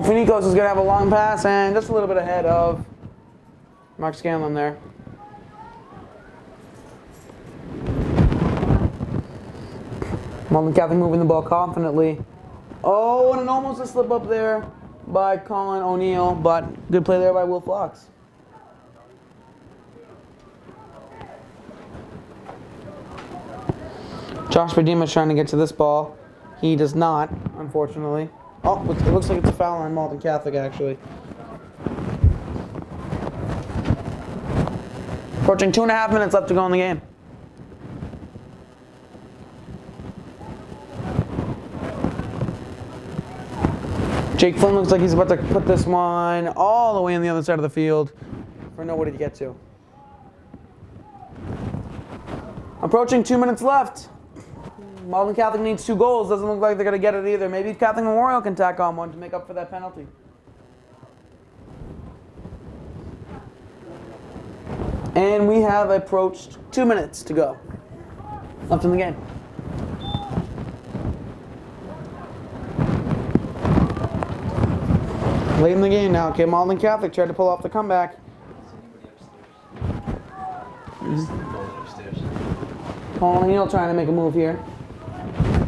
Speaker 1: Finicos is going to have a long pass and just a little bit ahead of Mark Scanlon there. Malden Catholic moving the ball confidently. Oh, and almost a slip up there by Colin O'Neill, but good play there by Will Fox. Josh Badima's trying to get to this ball. He does not, unfortunately. Oh, it looks like it's a foul on Malden Catholic, actually. Approaching 2.5 minutes left to go in the game. Jake Flynn looks like he's about to put this one all the way on the other side of the field for nobody to get to. Approaching 2 minutes left. Malden Catholic needs 2 goals. Doesn't look like they're going to get it either. Maybe Catholic Memorial can tack on one to make up for that penalty. And we have approached 2 minutes to go left in the game. Late in the game now. Okay, Malden Catholic tried to pull off the comeback. Paul O'Neill trying to make a move here.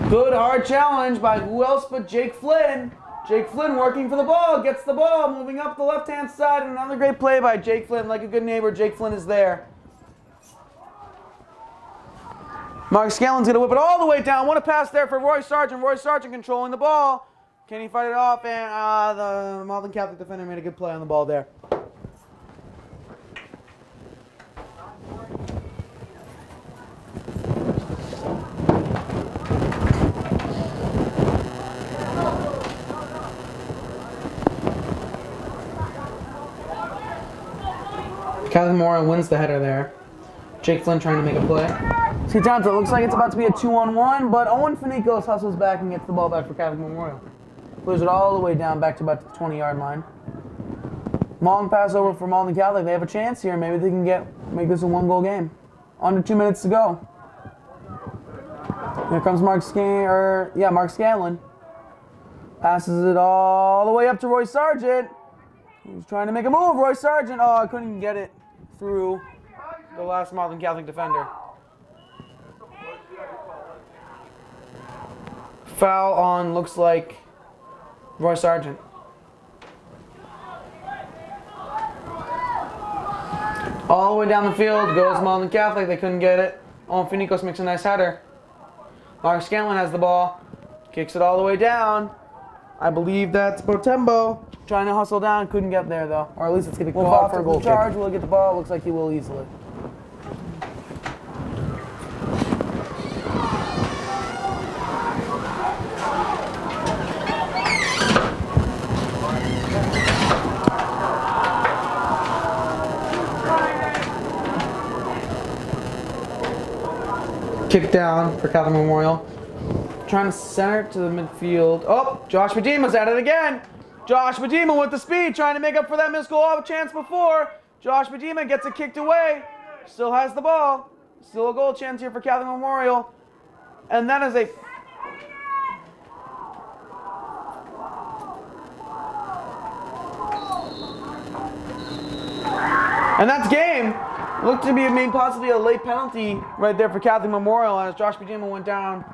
Speaker 1: Good hard challenge by who else but Jake Flynn. Jake Flynn working for the ball, gets the ball, moving up the left-hand side. Another great play by Jake Flynn. Like a good neighbor, Jake Flynn is there. Mark Scanlon's going to whip it all the way down. What a pass there for Roy Sargent. Roy Sargent controlling the ball. Can he fight it off? And the Malden Catholic defender made a good play on the ball there. Catholic Memorial wins the header there. Jake Flynn trying to make a play. See, Tonto, it looks like it's about to be a 2-on-1, but Owen Finicos hustles back and gets the ball back for Catholic Memorial. Plays it all the way down back to about the 20-yard line. Long pass over for Malden Catholic. They have a chance here. Maybe they can make this a 1-goal game. Under 2 minutes to go. Here comes Mark Scanlon. Passes it all the way up to Roy Sargent. He's trying to make a move. Roy Sargent. Oh, I couldn't get it through the last Malden Catholic defender. Foul on, looks like, Roy Sargent. All the way down the field goes Malden Catholic. They couldn't get it. Owen Finicos makes a nice header. Mark Scanlon has the ball. Kicks it all the way down. I believe that's Botembo trying to hustle down. Couldn't get there, though. Or at least it's going to call for a goal charge. Will get the ball. Looks like he will easily. Kick down for Catholic Memorial. Trying to center it to the midfield. Oh, Josh Badima's at it again. Josh Medema with the speed, trying to make up for that missed goal chance before. Josh Medema gets it kicked away. Still has the ball. Still a goal chance here for Catholic Memorial. And that is a... And that's game. Looked to be made possibly a late penalty right there for Catholic Memorial as Josh Medema went down.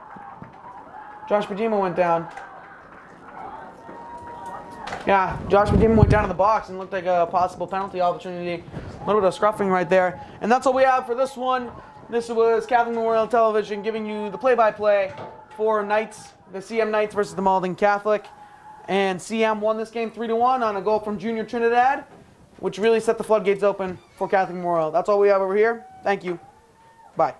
Speaker 1: Josh Medema went down. Yeah, Josh Medema went down in the box and looked like a possible penalty opportunity. A little bit of scruffing right there. And that's all we have for this one. This was Catholic Memorial Television giving you the play-by-play for Knights, the CM Knights versus the Malden Catholic. And CM won this game 3-1 on a goal from Junior Trinidad, which really set the floodgates open for Catholic Memorial. That's all we have over here. Thank you. Bye.